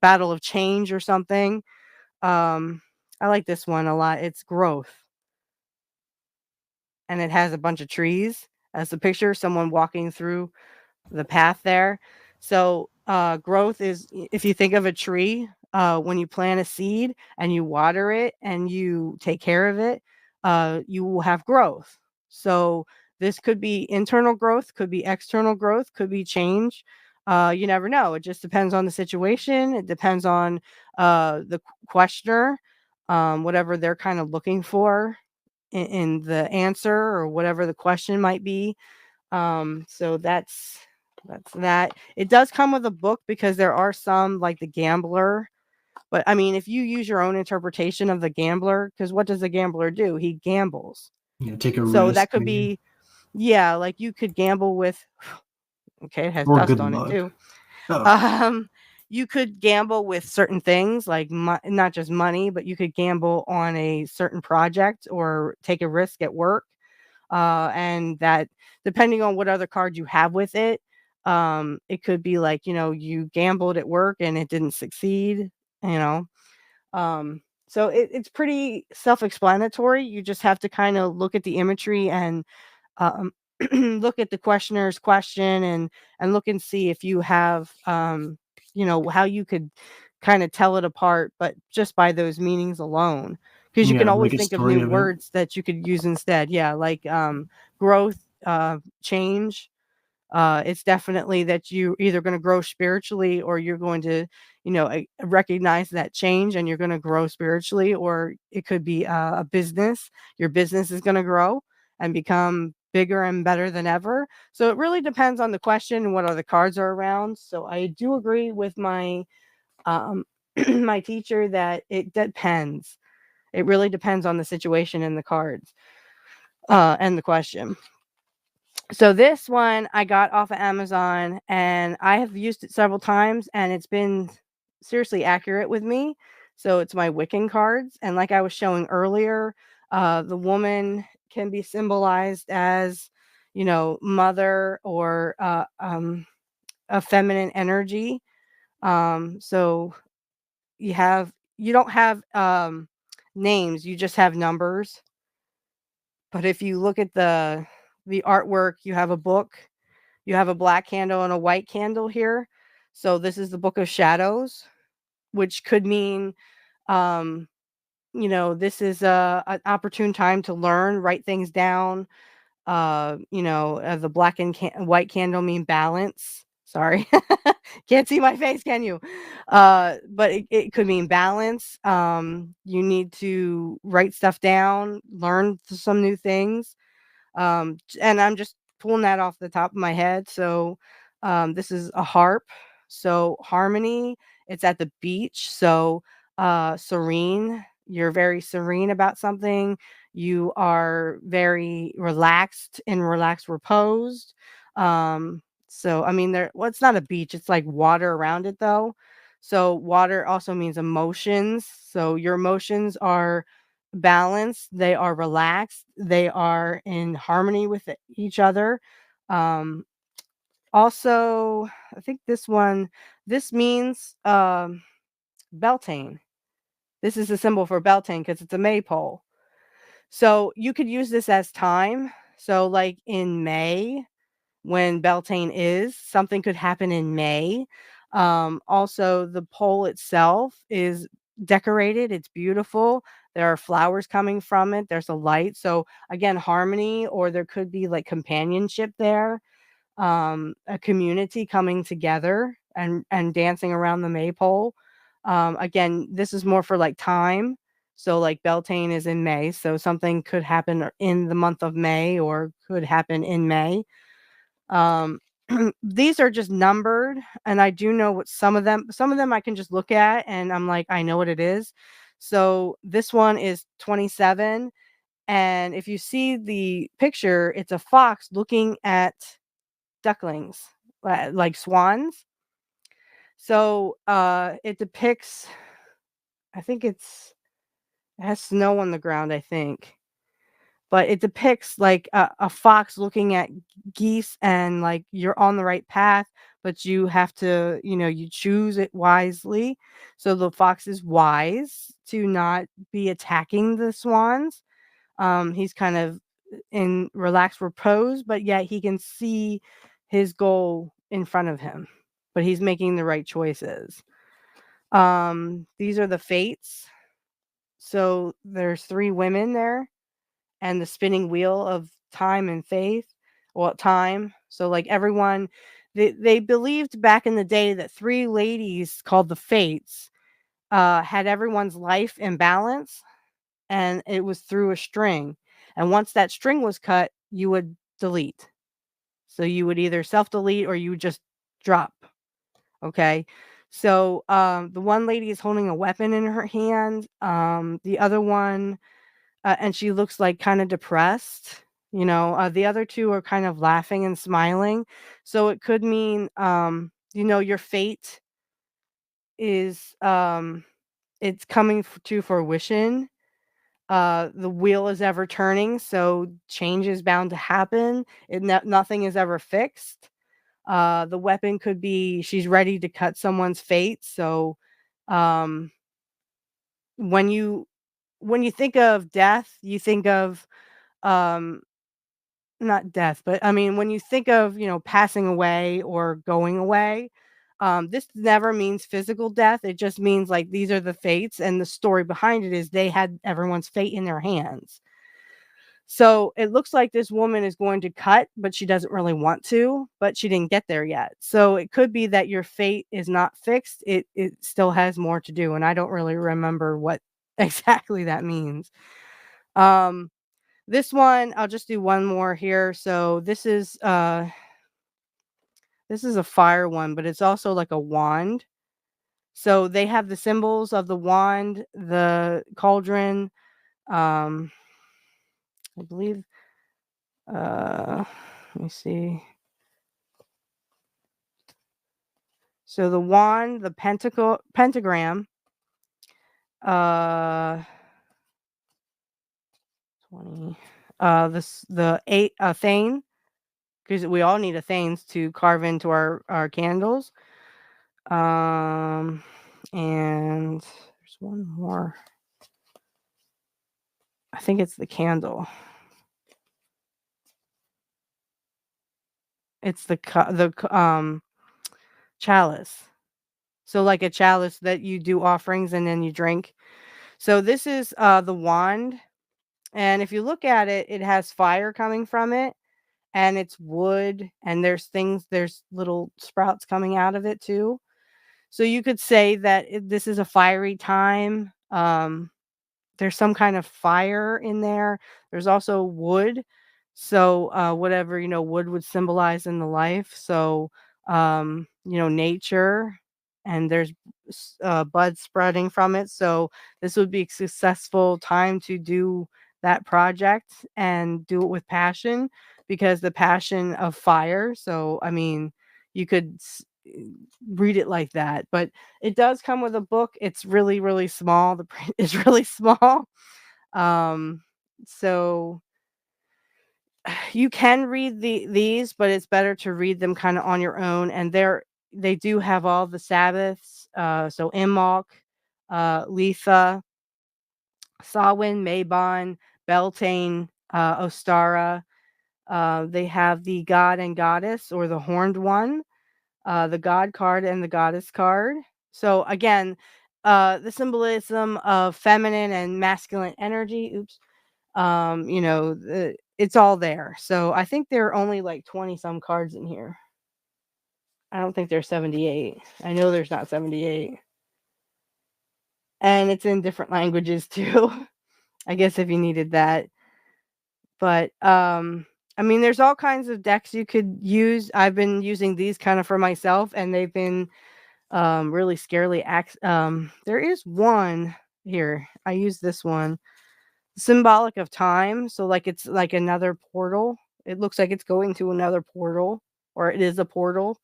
battle of change or something. Um, I like this one a lot. It's growth, and it has a bunch of trees as the picture, someone walking through the path there. So, growth is, if you think of a tree, when you plant a seed and you water it and you take care of it, you will have growth. So, this could be internal growth, could be external growth, could be change. You never know. It just depends on the situation. It depends on the questioner, whatever they're kind of looking for in the answer or whatever the question might be. So that's that. It does come with a book, because there are some like the gambler, but I mean, if you use your own interpretation of the gambler, because what does the gambler do? He gambles. Yeah, take a So risk that could maybe, be, yeah, like you could gamble with, okay, it has or dust good on it luck. too. Oh, Um, you could gamble with certain things like not just money, but you could gamble on a certain project or take a risk at work. And that, depending on what other card you have with it, it could be like, you gambled at work and it didn't succeed, you know. So it's pretty self-explanatory. You just have to kind of look at the imagery and um, look at the questioner's question, and look and see if you have how you could kind of tell it apart, but just by those meanings alone, because you can yeah, always make a think of story new of it. words that you could use instead. Yeah, like growth, change. It's definitely that you either going to grow spiritually, or you're going to, recognize that change and you're going to grow spiritually, or it could be a business. Your business is going to grow and become bigger and better than ever. So it really depends on the question and what other cards are around. So I do agree with my um, my teacher that it depends. It really depends on the situation and the cards and the question. So this one I got off of Amazon, and I have used it several times, and it's been seriously accurate with me. So it's my Wiccan cards. And like I was showing earlier, the woman can be symbolized as, mother or a feminine energy. So you don't have names, you just have numbers. But if you look at the artwork, you have a book, you have a black candle and a white candle here. So this is the Book of Shadows, which could mean um this is an opportune time to learn, write things down. The black and white candle mean balance. Sorry. Can't see my face, can you? But it could mean balance. You need to write stuff down, learn some new things. And I'm just pulling that off the top of my head. So, this is a harp. So harmony, it's at the beach. So, serene, you're very serene about something. You are very relaxed and relaxed, reposed. So I mean, well, it's not a beach, it's like water around it though. So water also means emotions. So your emotions are balanced, they are relaxed, they are in harmony with each other. Um, Also, I think this means Beltane. This is a symbol for Beltane because it's a maypole. So you could use this as time. So, like in May, when Beltane is, something could happen in May. Also, the pole itself is decorated, it's beautiful. There are flowers coming from it, there's a light. So, again, harmony, or there could be like companionship there, a community coming together and dancing around the maypole. Again, this is more for like time. So, like Beltane is in May, so something could happen in the month of May or could happen in May. Um, these are just numbered, and I do know what some of them I can just look at and I'm like, I know what it is. So this one is 27, and if you see the picture, it's a fox looking at ducklings, like swans. So it depicts, I think it has snow on the ground, I think. But it depicts like a fox looking at geese, and like you're on the right path, but you have to, you choose it wisely. So the fox is wise to not be attacking the swans. He's kind of in relaxed repose, but yet he can see his goal in front of him, but he's making the right choices. These are the fates. So there's three women there, and the spinning wheel of time and faith. Well, time. So like everyone, they believed back in the day that three ladies called the fates had everyone's life in balance, and it was through a string. And once that string was cut, you would delete. So you would either self delete or you would just drop. Okay. So the one lady is holding a weapon in her hand. The other one, and she looks like kind of depressed. The other two are kind of laughing and smiling. So it could mean, your fate is, it's coming to fruition. The wheel is ever turning, so change is bound to happen. Nothing is ever fixed. The weapon could be she's ready to cut someone's fate. So, um, when you think of death, you think of um not death, but I mean, when you think of, passing away or going away, this never means physical death. It just means like these are the fates, and the story behind it is they had everyone's fate in their hands. So it looks like this woman is going to cut, but she doesn't really want to, but she didn't get there yet. So it could be that your fate is not fixed. It still has more to do, and I don't really remember what exactly that means. Um, this one, I'll just do one more here. So this is a fire one, but it's also like a wand. So they have the symbols of the wand, the cauldron, um, I believe, let me see. So the wand, the pentagram, uh 20 the eight thane, because we all need a thanes to carve into our candles. Um, and there's one more. I think it's the candle. It's the chalice. So like a chalice that you do offerings and then you drink. So this is the wand, and if you look at it, it has fire coming from it, and it's wood, and there's little sprouts coming out of it too. So you could say that this is a fiery time. There's some kind of fire in there. There's also wood. So, whatever, wood would symbolize in the life. So, nature, and there's buds spreading from it. So, this would be a successful time to do that project and do it with passion, because the passion of fire. So, I mean, you could read it like that, but it does come with a book. It's really, really small. The print is really small. Um, so you can read these, but it's better to read them kind of on your own. And they do have all the Sabbaths. So Imbolc, Letha, Samhain, Mabon, Beltane, Ostara. They have the God and Goddess, or the Horned One, the God card and the Goddess card. So again, the symbolism of feminine and masculine energy. Oops. It's all there. So I think there are only like 20 some cards in here. I don't think there's 78. I know there's not 78. And it's in different languages too. I guess if you needed that. But I mean, there's all kinds of decks you could use. I've been using these kind of for myself, and they've been really scarily there is one here. I use this one. Symbolic of time. So like it's like another portal. It looks like it's going to another portal, or it is a portal.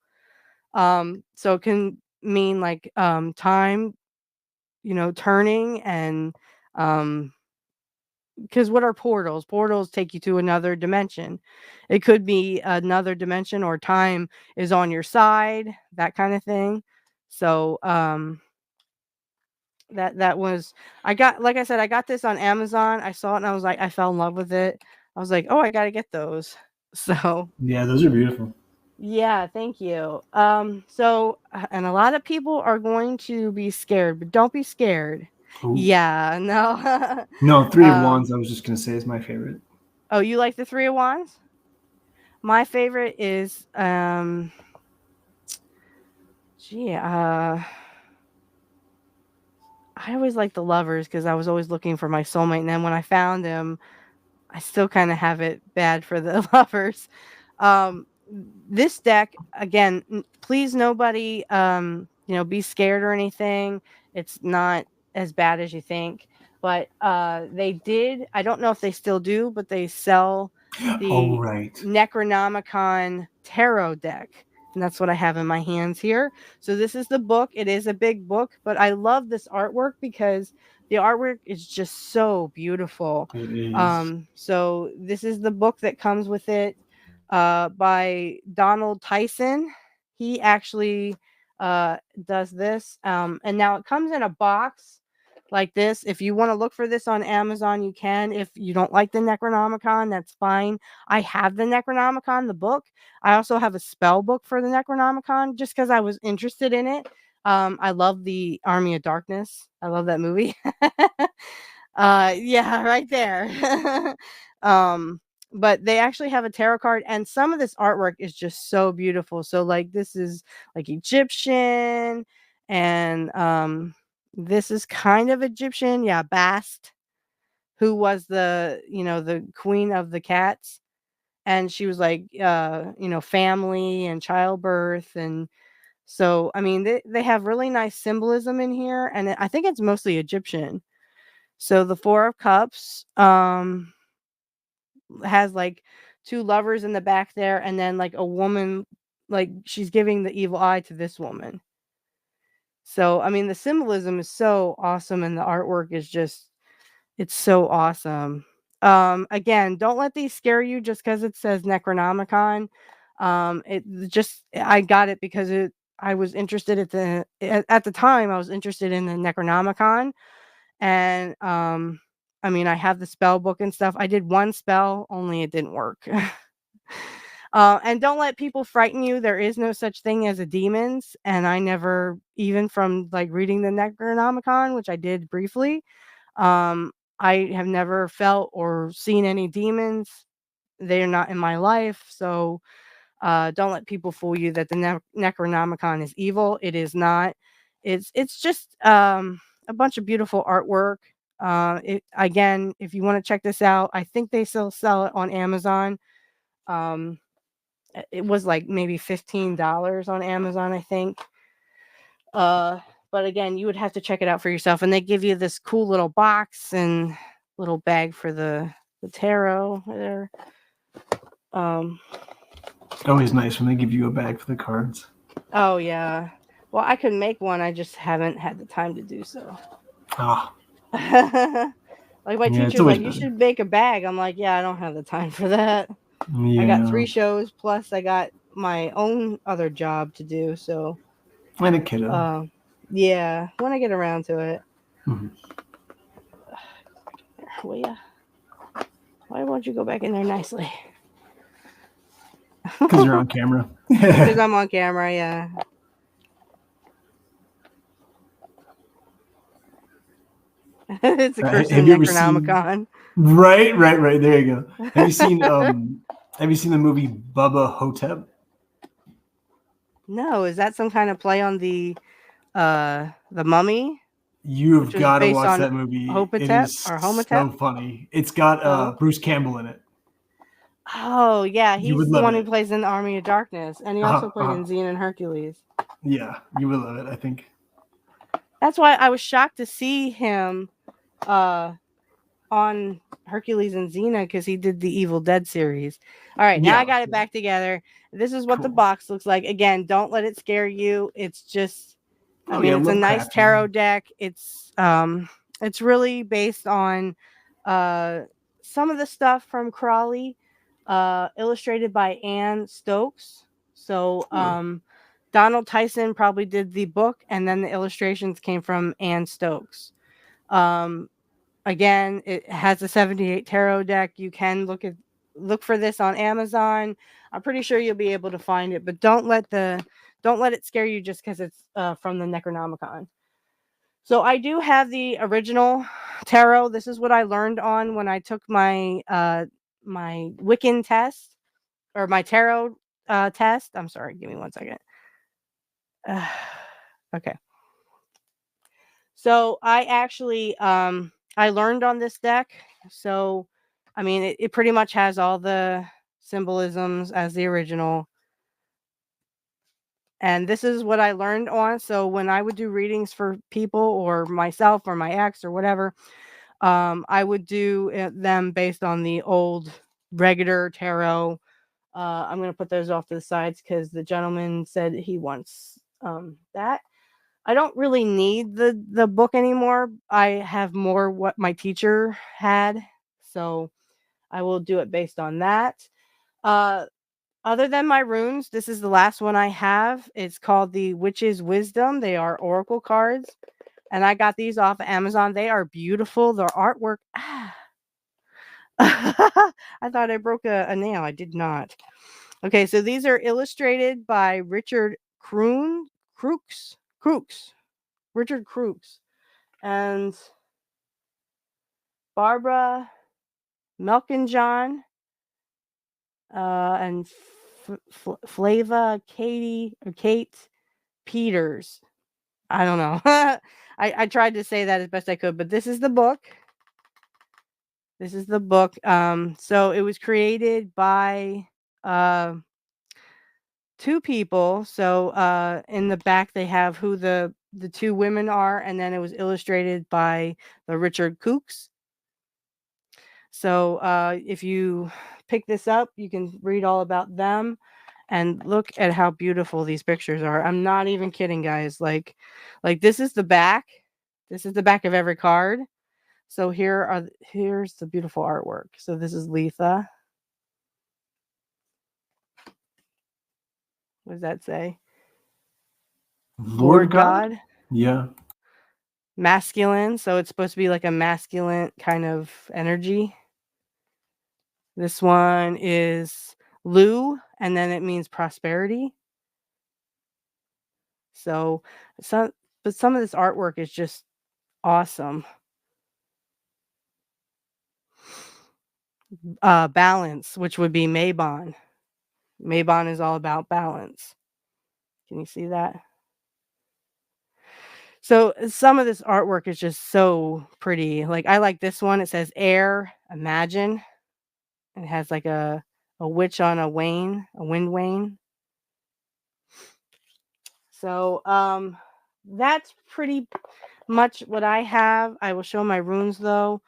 So it can mean like time, turning, and um because what are portals? Portals take you to another dimension. It could be another dimension, or time is on your side, that kind of thing. So that was, I got, like I said, I got this on Amazon. I saw it and I was like, I fell in love with it. I was like, oh, I gotta get those. So Yeah, those are beautiful. yeah, thank you. And a lot of people are going to be scared, but don't be scared. Oh, Yeah, no. no, Three of um, Wands. I was just gonna say is my favorite. oh, you like the Three of Wands? My favorite is gee, I always like the Lovers, because I was always looking for my soulmate, and then when I found him, I still kind of have it bad for the Lovers. This deck, again, please nobody be scared or anything. It's not as bad as you think. But they did, I don't know if they still do, but they sell Oh, the right. Necronomicon tarot deck. And that's what I have in my hands here. So this is the book. It is a big book, but I love this artwork because the artwork is just so beautiful. It is. So this is the book that comes with it, by Donald Tyson. He actually does this. And now it comes in a box like this. If you want to look for this on Amazon, you can. If you don't like the Necronomicon, that's fine. I have the Necronomicon, the book. I also have a spell book for the Necronomicon, just because I was interested in it. I love the Army of Darkness. I love that movie. Yeah, right there. um, but they actually have a tarot card, and some of this artwork is just so beautiful. So like this is like Egyptian, and this is kind of Egyptian. Yeah, Bast, who was the queen of the cats, and she was like family and childbirth. And so I mean they have really nice symbolism in here, and I think it's mostly Egyptian. So the Four of Cups has like two lovers in the back there, and then like a woman, like she's giving the evil eye to this woman. So, I mean, the symbolism is so awesome and the artwork is just it's so awesome. Again, don't let these scare you just because it says Necronomicon. It just I got it because I was interested at the time I was interested in the Necronomicon and I mean I have the spell book and stuff. I did one spell, only it didn't work. And don't let people frighten you. There is no such thing as a demons. And I never, even from like reading the Necronomicon, which I did briefly, I have never felt or seen any demons. They're not in my life. So don't let people fool you that the Necronomicon is evil. It is not. It's just a bunch of beautiful artwork. Again, if you want to check this out, I think they still sell it on Amazon. Um, it was like maybe $15 on Amazon, I think. Uh, but again, you would have to check it out for yourself. And they give you this cool little box and little bag for the tarot there. Um, Always nice when they give you a bag for the cards. oh yeah. Well, I could make one. I just haven't had the time to do so. Ah, Like my yeah, it's teacher's always like, you better. should make a bag. I'm like, yeah, I don't have the time for that. I got Yeah, 3 shows plus I got my own other job to do. So, and a kiddo. um, yeah, when I get around to it. Mhm. Well, yeah. Why won't you go back in there nicely? Because you're on camera. Because I'm on camera, yeah. It's a curse of Have the you ever seen? Necronomicon. Right. There you go. Have you seen? Have you seen the movie Bubba Hotep? No, is that some kind of play on the Mummy, which You've was got to based watch on that movie. It Hopatep is or Homatep? so funny. It's got Oh. Bruce Campbell in it. Oh, yeah, You he's would the love one who it. plays in the Army of Darkness, and he Uh-huh, also played uh-huh. in Xena and Hercules. Yeah, you would love it. I think. That's why I was shocked to see him uh on Hercules and Xena because he did the Evil Dead series. All right, now I Yeah. got it back together. This is what the Cool. box looks like. Again, don't let it scare you. It's just, I Oh mean, yeah, it's a nice tarot Lovecraftian. deck. It's really based on uh some of the stuff from Crawley, illustrated by Anne Stokes. So Huh. Donald Tyson probably did the book, and then the illustrations came from Anne Stokes. Um, Again, it has a 78 tarot deck. You can look for this on Amazon. I'm pretty sure you'll be able to find it, but don't let it scare you just because it's from the Necronomicon. So I do have the original tarot. This is what I learned on when I took my Wiccan test or my tarot test. I'm sorry, give me 1 second. Okay. So I actually I learned on this deck. So I mean it pretty much has all the symbolisms as the original. And this is what I learned on. So when I would do readings for people or myself or my ex or whatever, I would do them based on the old regular tarot. I'm gonna put those off to the sides because the gentleman said he wants that. I don't really need the book anymore. I have more what my teacher had, so I will do it based on that. Uh, Other than my runes, this is the last one I have. It's called the Witch's Wisdom. They are oracle cards, and I got these off of Amazon. They are beautiful. Their artwork. I thought I broke a nail. I did not. Okay, so these are illustrated by Richard Crooks. Richard Crooks. And Barbara Melkinjohn, and Kate Peters. I don't know. I tried to say that as best I could, but this is the book. This is the book. So it was created by uh, 2 people. So in the back they have who the 2 women are, and then it was illustrated by the Richard Cooks. So if you pick this up, you can read all about them. And look at how beautiful these pictures are. I'm not even kidding, guys. Like this is the back. This is the back of every card. So here's the beautiful artwork. So this is Letha. What does that say? Lord Lord God? God. Yeah. Masculine. So it's supposed to be like a masculine kind of energy. This one is Lu, and then it means prosperity. So some of this artwork is just awesome. Balance, which would be Mabon. Mabon is all about balance. Can you see that? So some of this artwork is just so pretty. Like I like this one. It says air, imagine. It has like a witch on a wind wane. So that's pretty much what I have. I will show my runes though.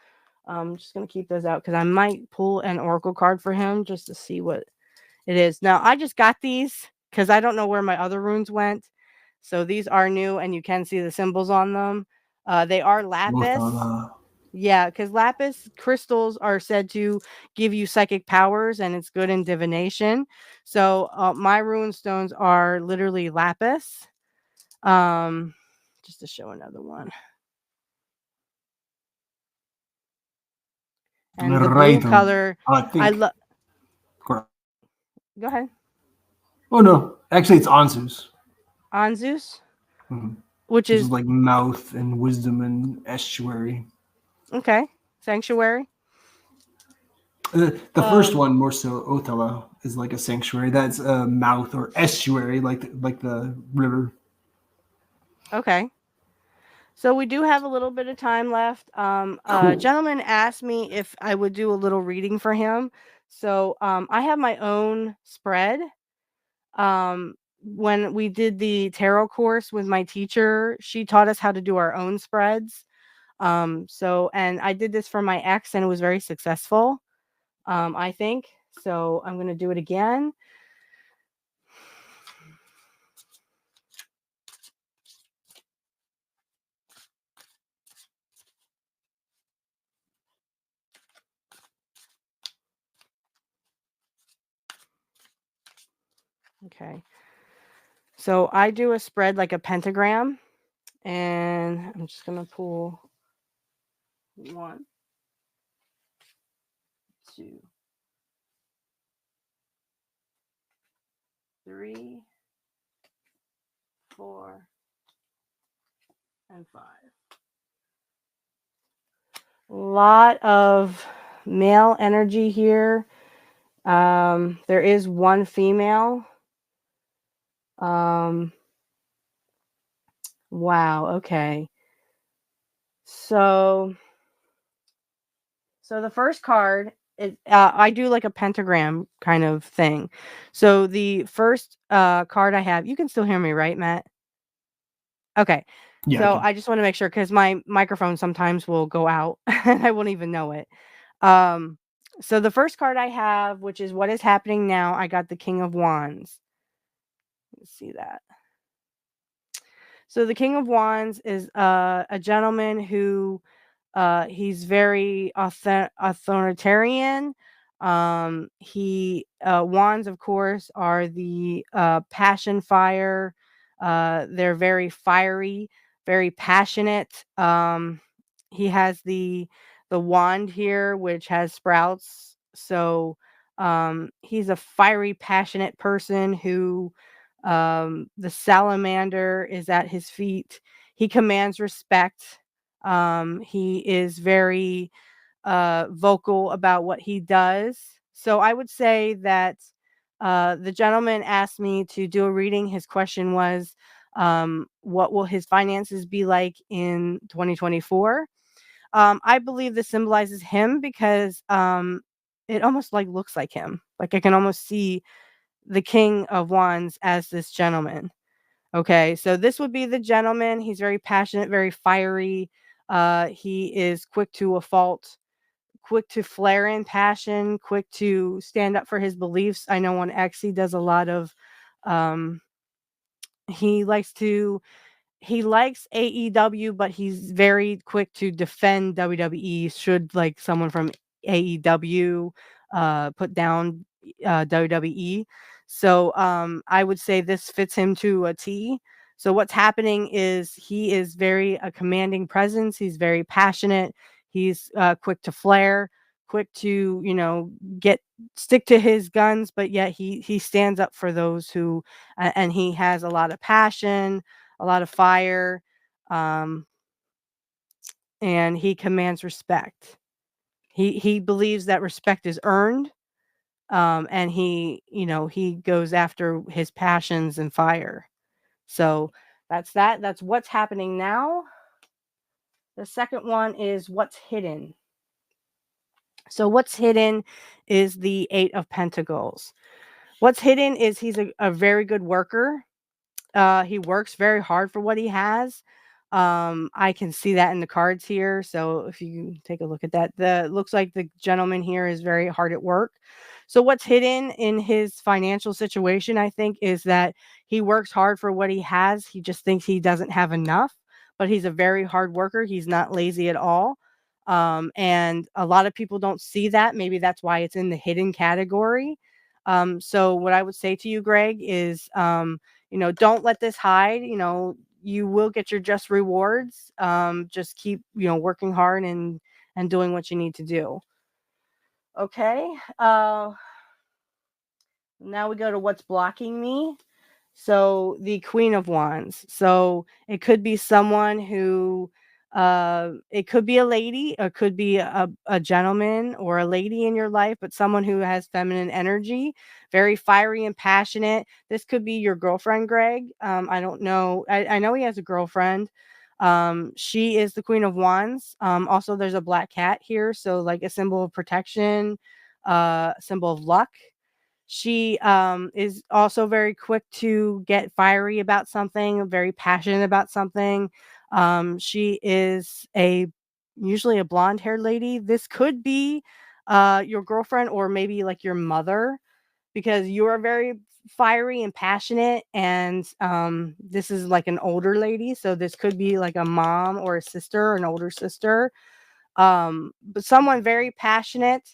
I'm just gonna keep those out because I might pull an oracle card for him just to see what it is. Now I just got these because I don't know where my other runes went. So these are new and you can see the symbols on them. They are lapis. Mothala. Yeah, because lapis crystals are said to give you psychic powers and it's good in divination. So my rune stones are literally lapis. Just to show another one. And the blue Rite. color, I I think. love. Go ahead. Oh no, actually it's Anzus. Anzus, Mhm. which Which is is like mouth and wisdom and estuary. okay. Sanctuary. The first one more so Othala is like a sanctuary. That's a mouth or estuary, like the river. Okay. So we do have a little bit of time left. A Cool. gentleman asked me if I would do a little reading for him. So I have my own spread. When we did the tarot course with my teacher, she taught us how to do our own spreads. So and I did this for my ex and it was very successful. I think. So I'm gonna do it again. Okay. So I do a spread like a pentagram, and I'm just gonna pull 1, 2, 3, 4, and 5. A lot of male energy here. There is one female. Um, wow. Okay. So the first card is I do like a pentagram kind of thing. So the first card I have, you can still hear me, right, Matt? Okay. Yeah, I So can. I just want to make sure because my microphone sometimes will go out and I won't even know it. Um, so the first card I have, which is what is happening now, I got the King of Wands. Let's see that. So the King of Wands is a gentleman who he's very authoritarian. He Wands, of course, are the passion fire. They're very fiery, very passionate. He has the wand here, which has sprouts. So he's a fiery, passionate person who the salamander is at his feet. He commands respect. He is very vocal about what he does. So I would say that the gentleman asked me to do a reading. His question was, what will his finances be like in 2024? I believe this symbolizes him because it almost like looks like him. Like I can almost see the King of Wands as this gentleman. Okay, so this would be the gentleman. He's very passionate, very fiery. He is quick to a fault, quick to flare in passion, quick to stand up for his beliefs. I know on X he does a lot of um he likes to he likes AEW, but he's very quick to defend WWE should like someone from AEW put down WWE. So I would say this fits him to a T. So what's happening is he is very a commanding presence. He's very passionate. He's quick to flare, quick to get stick to his guns, but yet he stands up for those who and he has a lot of passion, a lot of fire, um, and he commands respect. He believes that respect is earned, and he goes after his passions and fire. So that's that. That's what's happening now. The second one is what's hidden. So what's hidden is the Eight of Pentacles. What's hidden is he's a very good worker. He works very hard for what he has. I can see that in the cards here. So if you take a look at that, the looks like the gentleman here is very hard at work. So what's hidden in his financial situation, I think, is that he works hard for what he has. He just thinks he doesn't have enough, but he's a very hard worker. He's not lazy at all. And a lot of people don't see that. Maybe that's why it's in the hidden category. So what I would say to you, Greg, is don't let this hide. You will get your just rewards. Just keep, working hard and doing what you need to do. Okay. Now we go to what's blocking me. So the Queen of Wands. So it could be someone who it could be a lady, or could be a gentleman or a lady in your life, but someone who has feminine energy, very fiery and passionate. This could be your girlfriend, Greg. I don't know. I know he has a girlfriend. She is the Queen of Wands. Also there's a black cat here, so like a symbol of protection, symbol of luck. She is also very quick to get fiery about something, very passionate about something. She is usually a blonde haired lady. This could be your girlfriend or maybe like your mother, because you are very fiery and passionate. And this is like an older lady. So this could be like a mom or a sister, an older sister, but someone very passionate.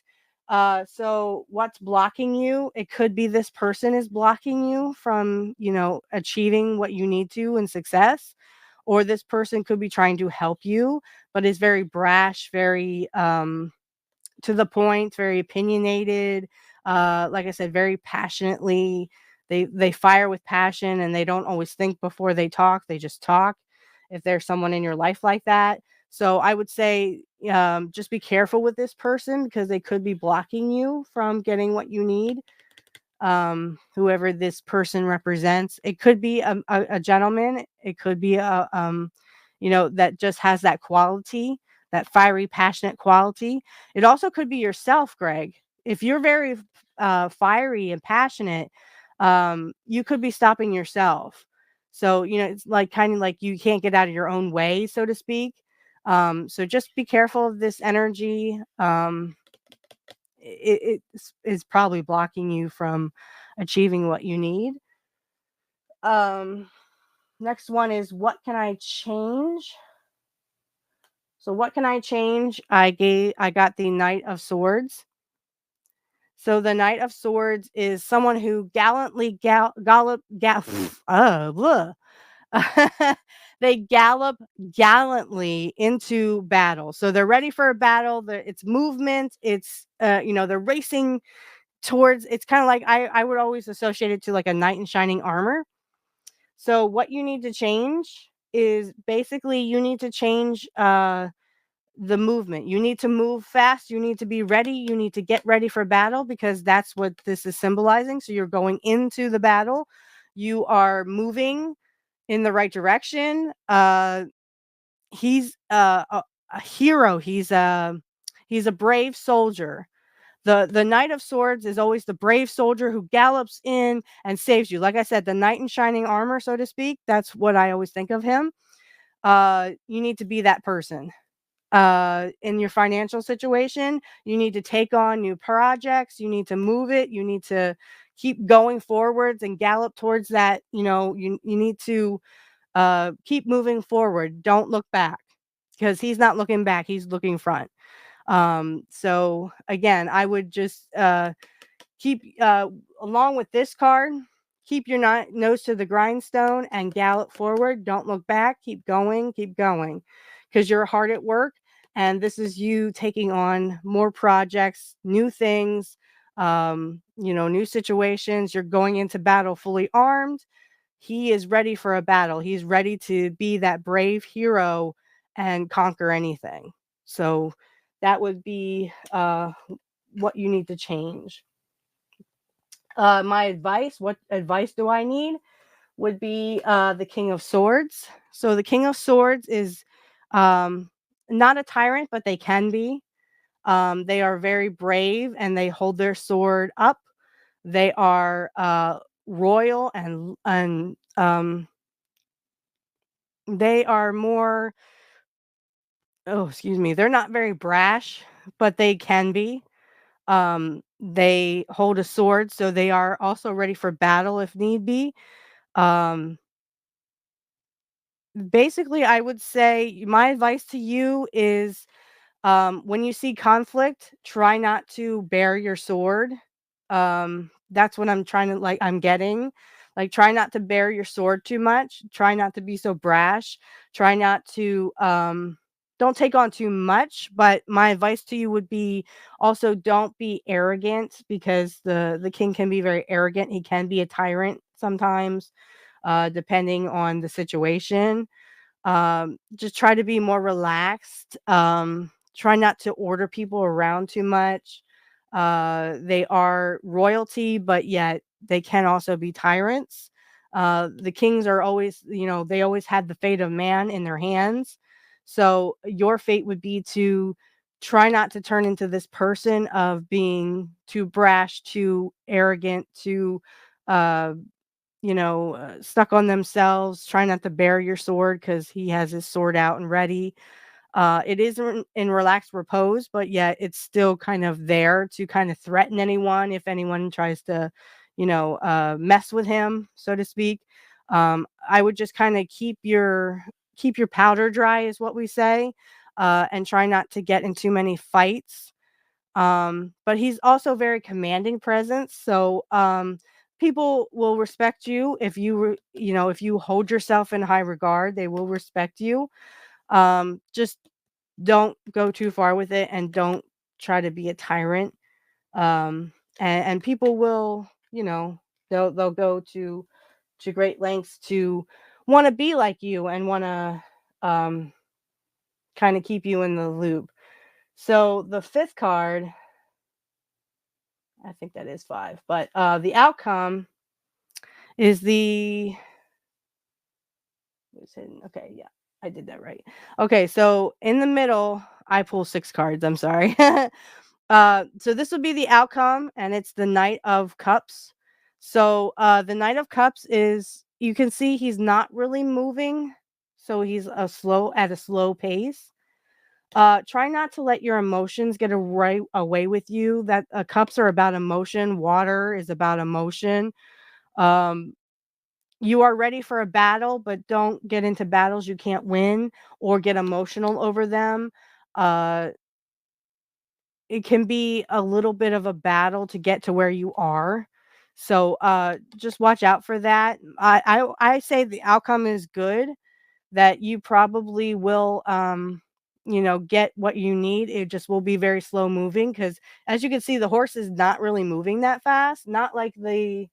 So what's blocking you? It could be this person is blocking you from, achieving what you need to in success, or this person could be trying to help you, but is very brash, very to the point, very opinionated. Like I said, very passionately. They fire with passion, and they don't always think before they talk. They just talk. If there's someone in your life like that, so I would say just be careful with this person, because they could be blocking you from getting what you need. Whoever this person represents, it could be a gentleman. It could be that just has that quality, that fiery, passionate quality. It also could be yourself, Greg. If you're very fiery and passionate, you could be stopping yourself. So, it's like kind of like you can't get out of your own way, so to speak. So just be careful of this energy. It is probably blocking you from achieving what you need. Next one is, what can I change? So what can I change? I got the Knight of Swords. So the Knight of Swords is someone who gallantly blah. They gallop gallantly into battle. So they're ready for a battle. It's movement. It's they're racing towards. It's kind of like I would always associate it to like a knight in shining armor. So what you need to change is basically you need to change the movement. You need to move fast. You need to be ready. You need to get ready for battle, because that's what this is symbolizing. So you're going into the battle. You are moving in the right direction. He's a hero. He's a brave soldier. The Knight of Swords is always the brave soldier who gallops in and saves you. Like I said, the knight in shining armor, so to speak. That's what I always think of him. You need to be that person. in your financial situation. You need to take on new projects. You need to move it. You need to keep going forwards and gallop towards that. You need to keep moving forward. Don't look back, because he's not looking back. He's looking front. So again, I would just keep along with this card, keep your nose to the grindstone and gallop forward. Don't look back. Keep going, because you're hard at work, and this is you taking on more projects, new things, new situations. You're going into battle fully armed. He is ready for a battle. He's ready to be that brave hero and conquer anything. So that would be what you need to change. My advice, what advice do I need? Would be the King of Swords. So the King of Swords is not a tyrant, but they can be. They are very brave and they hold their sword up. They are royal and they are more. Oh, excuse me. They're not very brash, but they can be. They hold a sword, so they are also ready for battle if need be. Um, Basically, I would say my advice to you is, when you see conflict, try not to bare your sword. That's what I'm trying to like. I'm getting like, try not to bare your sword too much. Try not to be so brash. Try not to don't take on too much. But my advice to you would be also don't be arrogant, because the king can be very arrogant. He can be a tyrant sometimes, depending on the situation. Just try to be more relaxed. Try not to order people around too much. They are royalty, but yet they can also be tyrants. The kings are always, they always had the fate of man in their hands. So your fate would be to try not to turn into this person of being too brash, too arrogant, too uh stuck on themselves. Try not to bare your sword, because he has his sword out and ready. It is in relaxed repose, but yet it's still kind of there to kind of threaten anyone if anyone tries to, mess with him, so to speak. I would just kind of keep your powder dry, is what we say, and try not to get in too many fights. But he's also very commanding presence. So people will respect you if if you hold yourself in high regard. They will respect you. Just don't go too far with it, and don't try to be a tyrant. And people will, they'll go to great lengths to want to be like you and want to kind of keep you in the loop. So the fifth card, I think that is 5, but, the outcome is the what's hidden? Okay, yeah, I did that right. Okay, so in the middle, I pull 6 cards, I'm sorry. So this would be the outcome, and it's the Knight of Cups. So, the Knight of Cups is, you can see he's not really moving, so he's at a slow pace. Try not to let your emotions get away with you. That cups are about emotion. Water is about emotion. Um, you are ready for a battle, but don't get into battles you can't win or get emotional over them. Uh, it can be a little bit of a battle to get to where you are. So just watch out for that. I say the outcome is good, that you probably will get what you need. It just will be very slow moving, because as you can see, the horse is not really moving that fast, not like the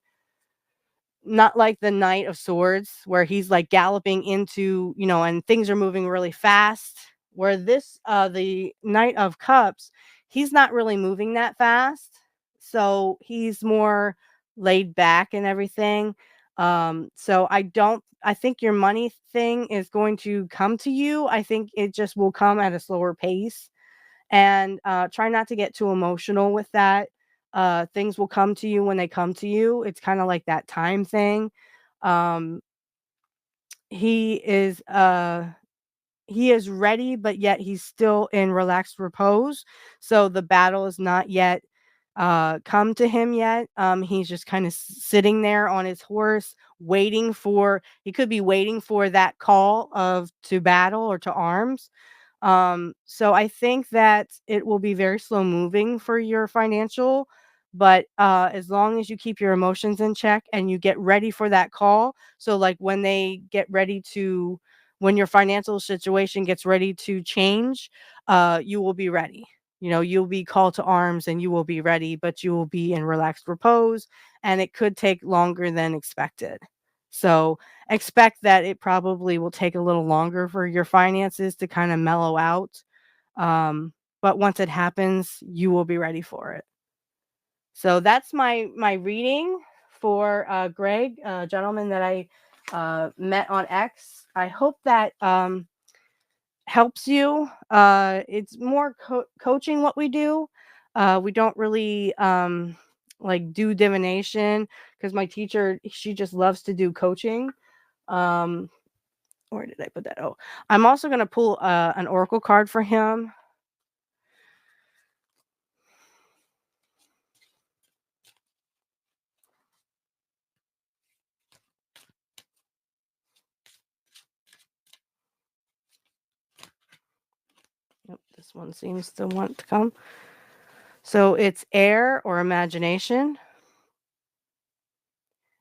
Knight of Swords, where he's like galloping into, and things are moving really fast. Where the Knight of Cups, he's not really moving that fast. So he's more laid back and everything. So I think your money thing is going to come to you. I think it just will come at a slower pace, and try not to get too emotional with that. Things will come to you when they come to you. It's kind of like that time thing. um he is he is ready, but yet he's still in relaxed repose. So the battle is not yet come to him yet. He's just kind of sitting there on his horse, waiting for. He could be waiting for that call of to battle or to arms. So I think that it will be very slow moving for your financial, but as long as you keep your emotions in check and you get ready for that call. So like when they get ready to, when your financial situation gets ready to change, you will be ready. You know, you'll be called to arms and you will be ready, but you will be in relaxed repose, and it could take longer than expected. So expect that it probably will take a little longer for your finances to kind of mellow out. Um, but once it happens, you will be ready for it. So that's my reading for Greg, a gentleman that I met on X. I hope that helps you. It's more coaching what we do. We don't really like do divination because my teacher, she just loves to do coaching. Um, where did I put that? Oh, I'm also going to pull an oracle card for him. Yep, this one seems to want to come. So it's air or imagination.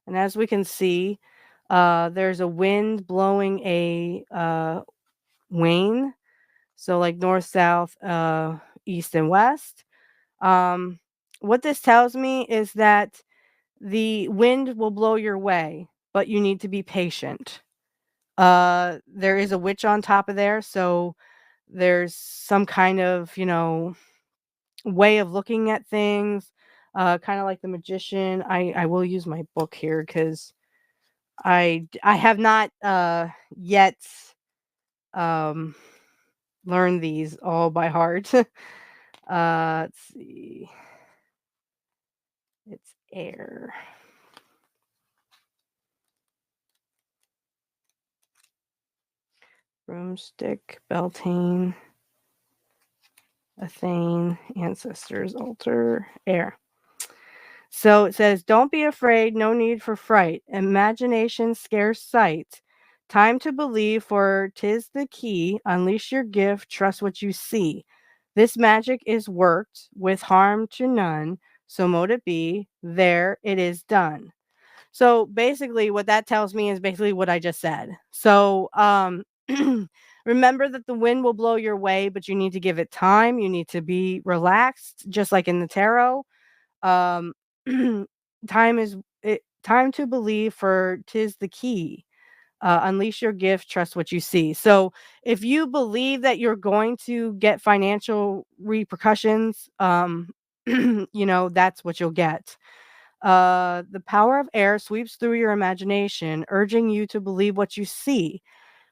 And as we can see, there's a wind blowing a wane. So like north, south, east, and west. Um, what this tells me is that the wind will blow your way, but you need to be patient. There is a witch on top of there, so there's some kind of, way of looking at things, kind of like the magician. I will use my book here because I have not yet um learned these all by heart. Let's see. It's air. Broomstick, Beltane, Athane, Ancestors, Altar, air. So it says, don't be afraid, no need for fright. Imagination scarce sight. Time to believe, for 'tis the key. Unleash your gift, trust what you see. This magic is worked with harm to none. So mote it be, there it is done. So basically, what that tells me is basically what I just said. So remember that the wind will blow your way, but you need to give it time. You need to be relaxed, just like in the tarot. Um, time to believe, for 'tis the key. Unleash your gift, trust what you see. So if you believe that you're going to get financial repercussions, that's what you'll get. The power of air sweeps through your imagination, urging you to believe what you see,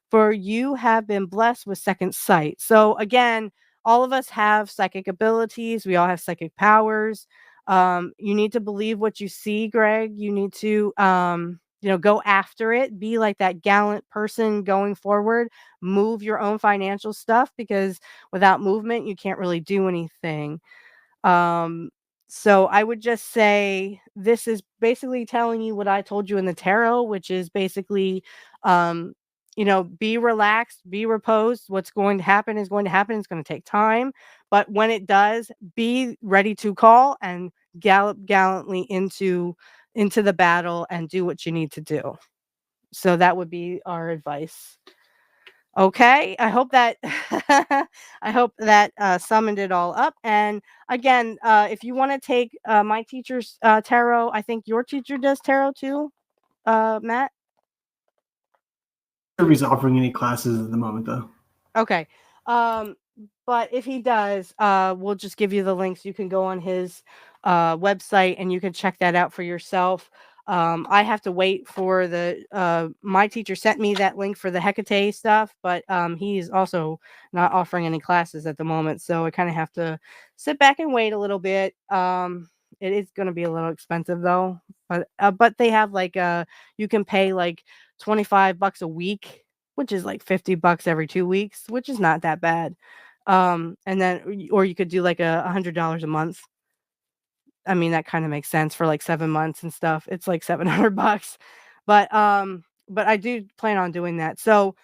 for you have been blessed with second sight. So again, all of us have psychic abilities. We all have psychic powers. You need to believe what you see, Greg. You need to, go after it. Be like that gallant person going forward. Move your own financial stuff, because without movement, you can't really do anything. Um, so I would just say this is basically telling you what I told you in the tarot, which is basically, um, be relaxed, be reposed. What's going to happen is going to happen. It's going to take time, but when it does, be ready to call and gallop gallantly into the battle and do what you need to do. So that would be our advice. Okay, I hope that I hope that summoned it all up. And again, if you want to take my teacher's tarot, I think your teacher does tarot too, Matt. If he's offering any classes at the moment, though. Okay. Um, but if he does, we'll just give you the links. You can go on his website and you can check that out for yourself. I have to wait for the my teacher sent me that link for the Hecate stuff, but he's also not offering any classes at the moment, so I kind of have to sit back and wait a little bit. It is going to be a little expensive though, but they have like you can pay like $25 a week which is like $50 every 2 weeks, which is not that bad. And then, or you could do like $100 a month. I mean, that kind of makes sense for like 7 months and stuff. It's like $700, but I do plan on doing that. So,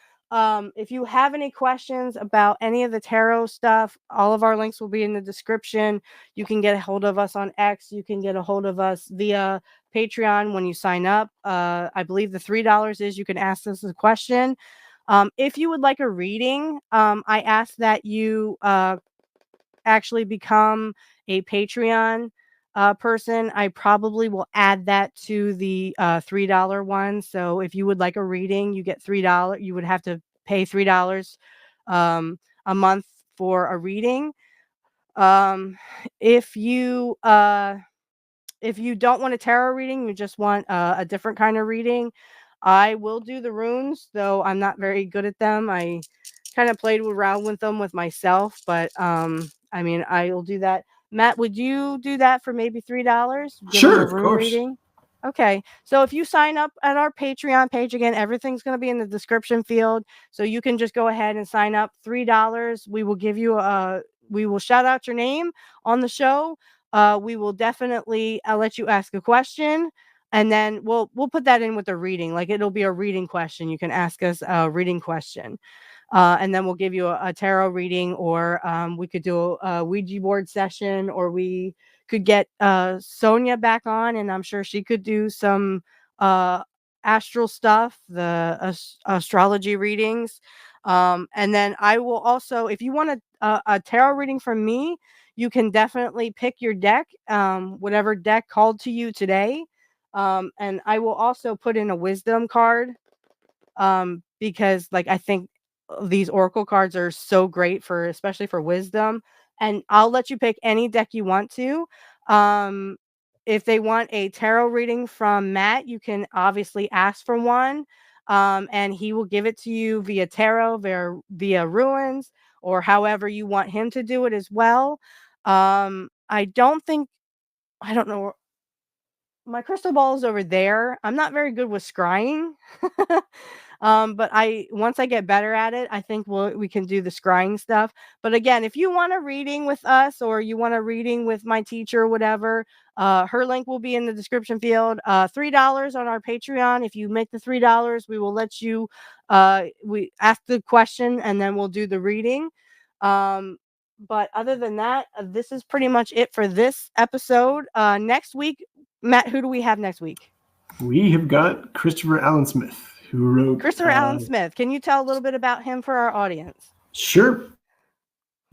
if you have any questions about any of the tarot stuff, all of our links will be in the description. You can get a hold of us on X. You can get a hold of us via Patreon when you sign up. I believe the $3 is you can ask us a question. If you would like a reading, I ask that you actually become a Patreon person. I probably will add that to the $3 one. So if you would like a reading, you get $3. You would have to pay $3 a month for a reading. Um, if you if you don't want a tarot reading, you just want a different kind of reading, I will do the runes, though I'm not very good at them. I kind of played around with them with myself, but I mean, I'll do that. Matt, would you do that for maybe $3? Give them Sure, a of rune course. reading? Okay. So if you sign up at our Patreon page, again, everything's going to be in the description field. So you can just go ahead and sign up. $3. We will give you we will shout out your name on the show. We will definitely let you ask a question, and then we'll put that in with the reading. Like it'll be a reading question. You can ask us a reading question. And then we'll give you a tarot reading, or we could do a Ouija board session, or we could get Sonia back on, and I'm sure she could do some uh, astral stuff, the astrology readings. And then I will also, if you want a tarot reading from me, you can definitely pick your deck, whatever deck called to you today. And I will also put in a wisdom card, because like I think these oracle cards are so great for, especially for wisdom. And I'll let you pick any deck you want to. Um, if they want a tarot reading from Matt, you can obviously ask for one. And he will give it to you via tarot, via ruins, or however you want him to do it as well. I don't think, I don't know, my crystal ball is over there. I'm not very good with scrying. But I once I get better at it, I think we can do the scrying stuff. But again, if you want a reading with us, or you want a reading with my teacher or whatever, her link will be in the description field. $3 on our Patreon. If you make the $3, we will let you we ask the question, and then we'll do the reading. But other than that, this is pretty much it for this episode. Next week, Matt, who do we have next week? We have got Christopher Allen Smith, who wrote. Christopher Allen Smith. Can you tell a little bit about him for our audience? Sure.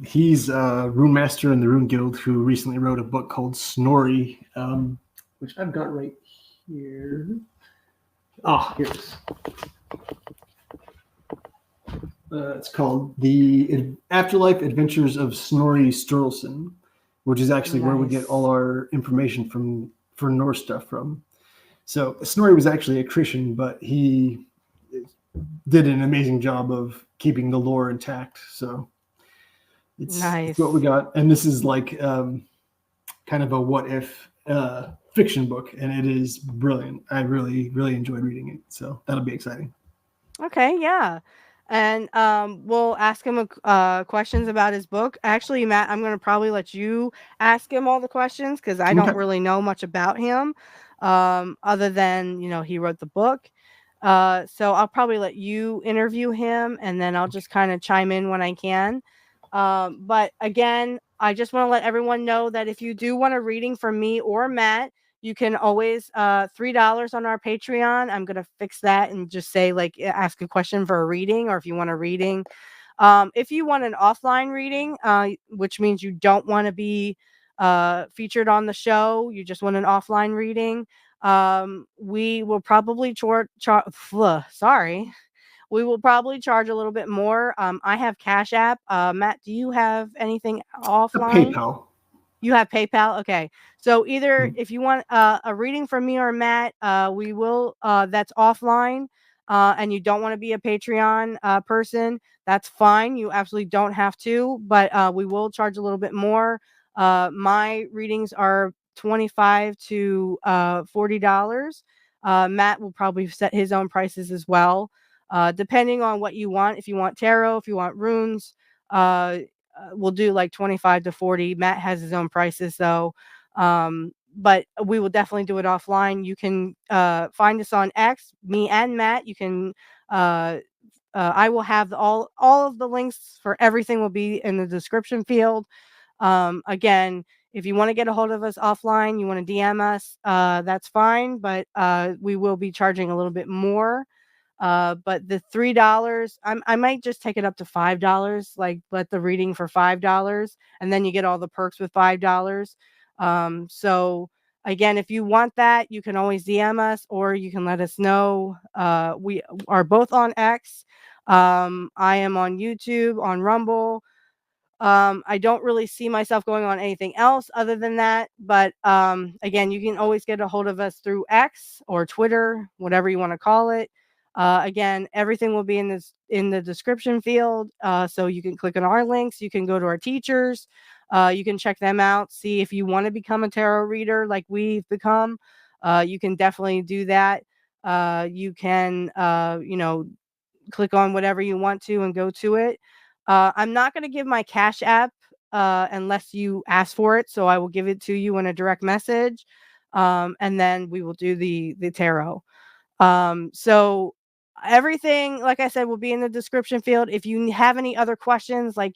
He's a rune master in the Rune Guild who recently wrote a book called Snorri, which I've got right here. Ah, here it is. It's called The Afterlife Adventures of Snorri Sturluson, which is actually where we get all our information for Norse stuff from. So Snorri was actually a Christian, but he did an amazing job of keeping the lore intact. So it's what we got. And this is like kind of a what if fiction book, and it is brilliant. I really, really enjoyed reading it. So that'll be exciting. Okay, yeah. And we'll ask him questions about his book. Actually, Matt, I'm going to probably let you ask him all the questions, because I don't really know much about him, other than, he wrote the book. So I'll probably let you interview him, and then I'll just kind of chime in when I can. But again, I just want to let everyone know that if you do want a reading from me or Matt, you can always $3 on our Patreon. I'm gonna fix that and just say, like, ask a question for a reading, or if you want a reading. If you want an offline reading, which means you don't want to be featured on the show, you just want an offline reading. We will probably sorry. We will probably charge a little bit more. I have Cash App. Matt, do you have anything offline? PayPal. You have PayPal? Okay. So either if you want a reading from me or Matt, we will, that's offline, and you don't want to be a Patreon person, that's fine. You absolutely don't have to, but we will charge a little bit more. My readings are $25 to $40. Matt will probably set his own prices as well. depending on what you want. If you want tarot, if you want runes, we'll do like 25 to 40. Matt has his own prices though. But we will definitely do it offline. You can find us on X, me and Matt. You can I will have all of the links for everything will be in the description field. Again, if you want to get a hold of us offline, you want to DM us, that's fine, but we will be charging a little bit more. But the $3, I might just take it up to $5, like let the reading for $5, and then you get all the perks with $5. So again, if you want that, you can always DM us or you can let us know. We are both on X. I am on YouTube, on Rumble. I don't really see myself going on anything else other than that. But again, you can always get a hold of us through X or Twitter, whatever you want to call it. Again, everything will be in the description field. So you can click on our links. You can go to our teachers. You can check them out. See if you want to become a tarot reader like we've become. You can definitely do that. You can, click on whatever you want to and go to it. I'm not going to give my Cash App unless you ask for it. So I will give it to you in a direct message. And then we will do the tarot. So everything, like I said, will be in the description field. If you have any other questions, like,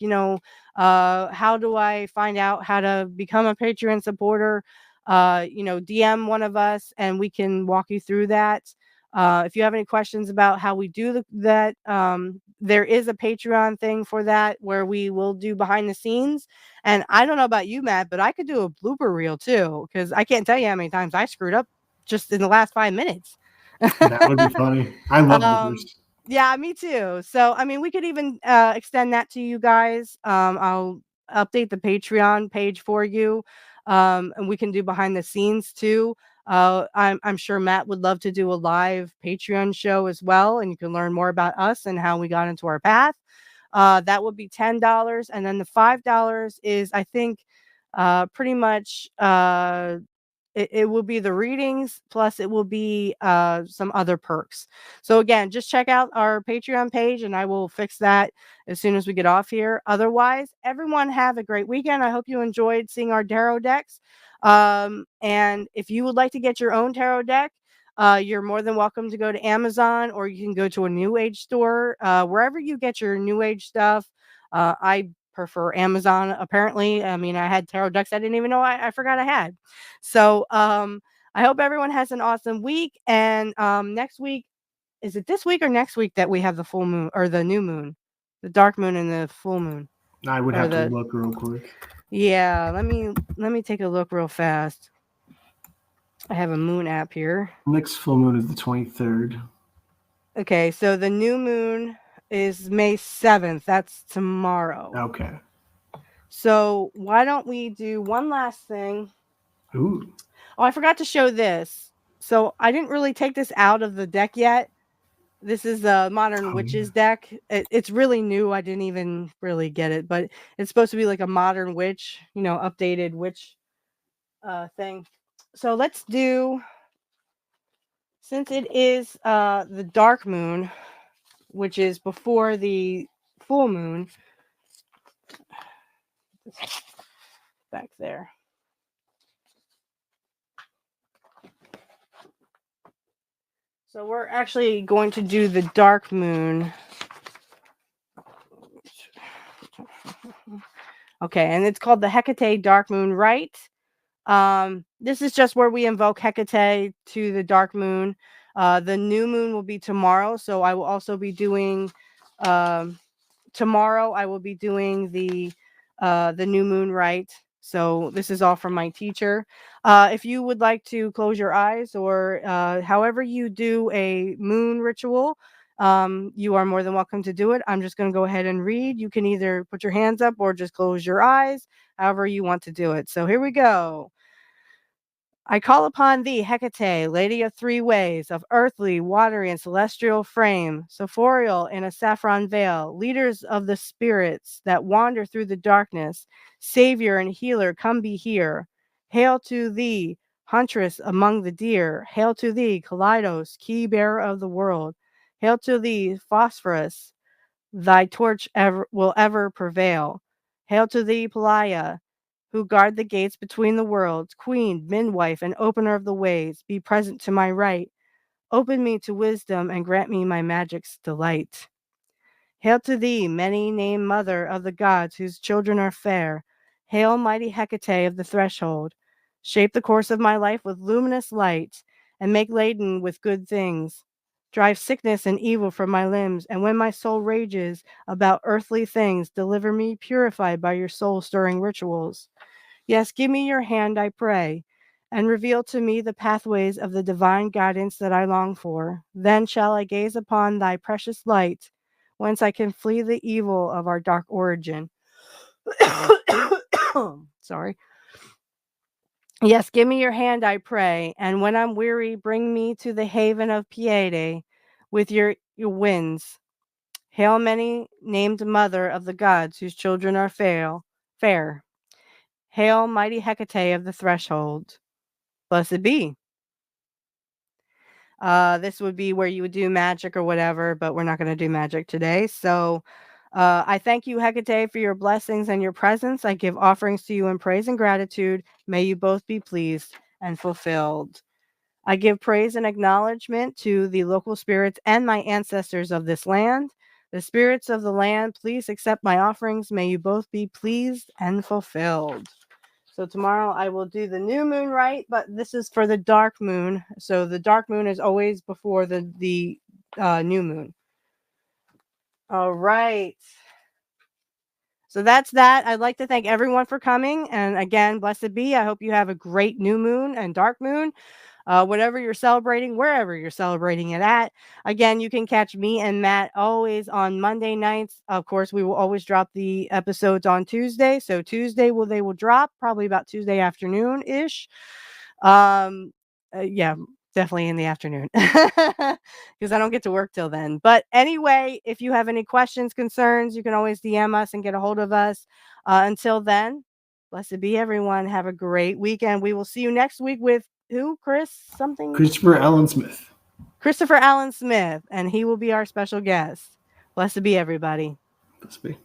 how do I find out how to become a Patreon supporter? DM one of us and we can walk you through that. If you have any questions about how we do that, there is a Patreon thing for that where we will do behind the scenes. And I don't know about you, Matt, but I could do a blooper reel too, because I can't tell you how many times I screwed up just in the last 5 minutes. That would be funny. I love um, bloopers. yeah, me too. So, I mean, we could even extend that to you guys. I'll update the Patreon page for you, and we can do behind the scenes too. I'm sure Matt would love to do a live Patreon show as well, and you can learn more about us and how we got into our path. That would be $10, and then the $5 is, I think, pretty much it will be the readings plus it will be some other perks. So again, just check out our Patreon page and I will fix that as soon as we get off here. Otherwise, everyone have a great weekend. I hope you enjoyed seeing our tarot decks. And if you would like to get your own tarot deck, you're more than welcome to go to Amazon or you can go to a New Age store, wherever you get your New Age stuff. I prefer Amazon, apparently. I mean, I had tarot decks I didn't even know I forgot I had. So I hope everyone has an awesome week. And next week, is it this week or next week that we have the full moon or the new moon, the dark moon and the full moon? I would Or have to the look real quick. Yeah, let me take a look real fast. I have a moon app here. Next full moon is the 23rd. Okay, so the new moon is May 7th. That's tomorrow. Okay. So why don't we do one last thing? Ooh. Oh, I forgot to show this. So I didn't really take this out of the deck yet. This is a Modern Witches deck. It's really new. I didn't even really get it, but it's supposed to be like a modern witch, updated witch thing. So let's do, since it is the dark moon, which is before the full moon, back there. So we're actually going to do the dark moon. Okay, and it's called the Hecate Dark Moon Rite. This is just where we invoke Hecate to the dark moon. The new moon will be tomorrow, so I will also be doing tomorrow. I will be doing the new moon rite. So this is all from my teacher. If you would like to close your eyes or however you do a moon ritual, you are more than welcome to do it. I'm just going to go ahead and read. You can either put your hands up or just close your eyes, however you want to do it. So here we go. I call upon thee, Hecate, lady of three ways, of earthly, watery, and celestial frame, Sophorial in a saffron veil, leaders of the spirits that wander through the darkness, Savior and healer, come be here. Hail to thee, huntress among the deer. Hail to thee, Kaleidos, key bearer of the world. Hail to thee, Phosphorus, thy torch will ever prevail. Hail to thee, Pelea, who guard the gates between the worlds, queen, midwife, and opener of the ways, be present to my right. Open me to wisdom and grant me my magic's delight. Hail to thee, many named mother of the gods whose children are fair. Hail, mighty Hecate of the threshold. Shape the course of my life with luminous light, and make laden with good things. Drive sickness and evil from my limbs, and when my soul rages about earthly things, deliver me purified by your soul stirring rituals. Yes, give me your hand, I pray, and reveal to me the pathways of the divine guidance that I long for. Then shall I gaze upon thy precious light, whence I can flee the evil of our dark origin. Sorry. Yes, give me your hand, I pray, and when I'm weary, bring me to the haven of Piede with your winds. Hail, many named mother of the gods whose children are fair. Hail, mighty Hecate of the threshold. Blessed be. This would be where you would do magic or whatever, but we're not going to do magic today. So I thank you, Hecate, for your blessings and your presence. I give offerings to you in praise and gratitude. May you both be pleased and fulfilled. I give praise and acknowledgement to the local spirits and my ancestors of this land. The spirits of the land, please accept my offerings. May you both be pleased and fulfilled. So tomorrow I will do the new moon rite, but this is for the dark moon. So the dark moon is always before the new moon. All right. So that's that. I'd like to thank everyone for coming. And again, blessed be. I hope you have a great new moon and dark moon. Whatever you're celebrating, wherever you're celebrating it at. Again, you can catch me and Matt always on Monday nights. Of course, we will always drop the episodes on Tuesday. So Tuesday they will drop probably about Tuesday afternoon ish. Um, yeah, definitely in the afternoon because I don't get to work till then. But anyway, if you have any questions, concerns, you can always DM us and get a hold of us. Until then, blessed be everyone. Have a great weekend. We will see you next week with who? Chris something? Christopher Allen Smith. Christopher Allen Smith, and he will be our special guest. Blessed be everybody. Blessed be.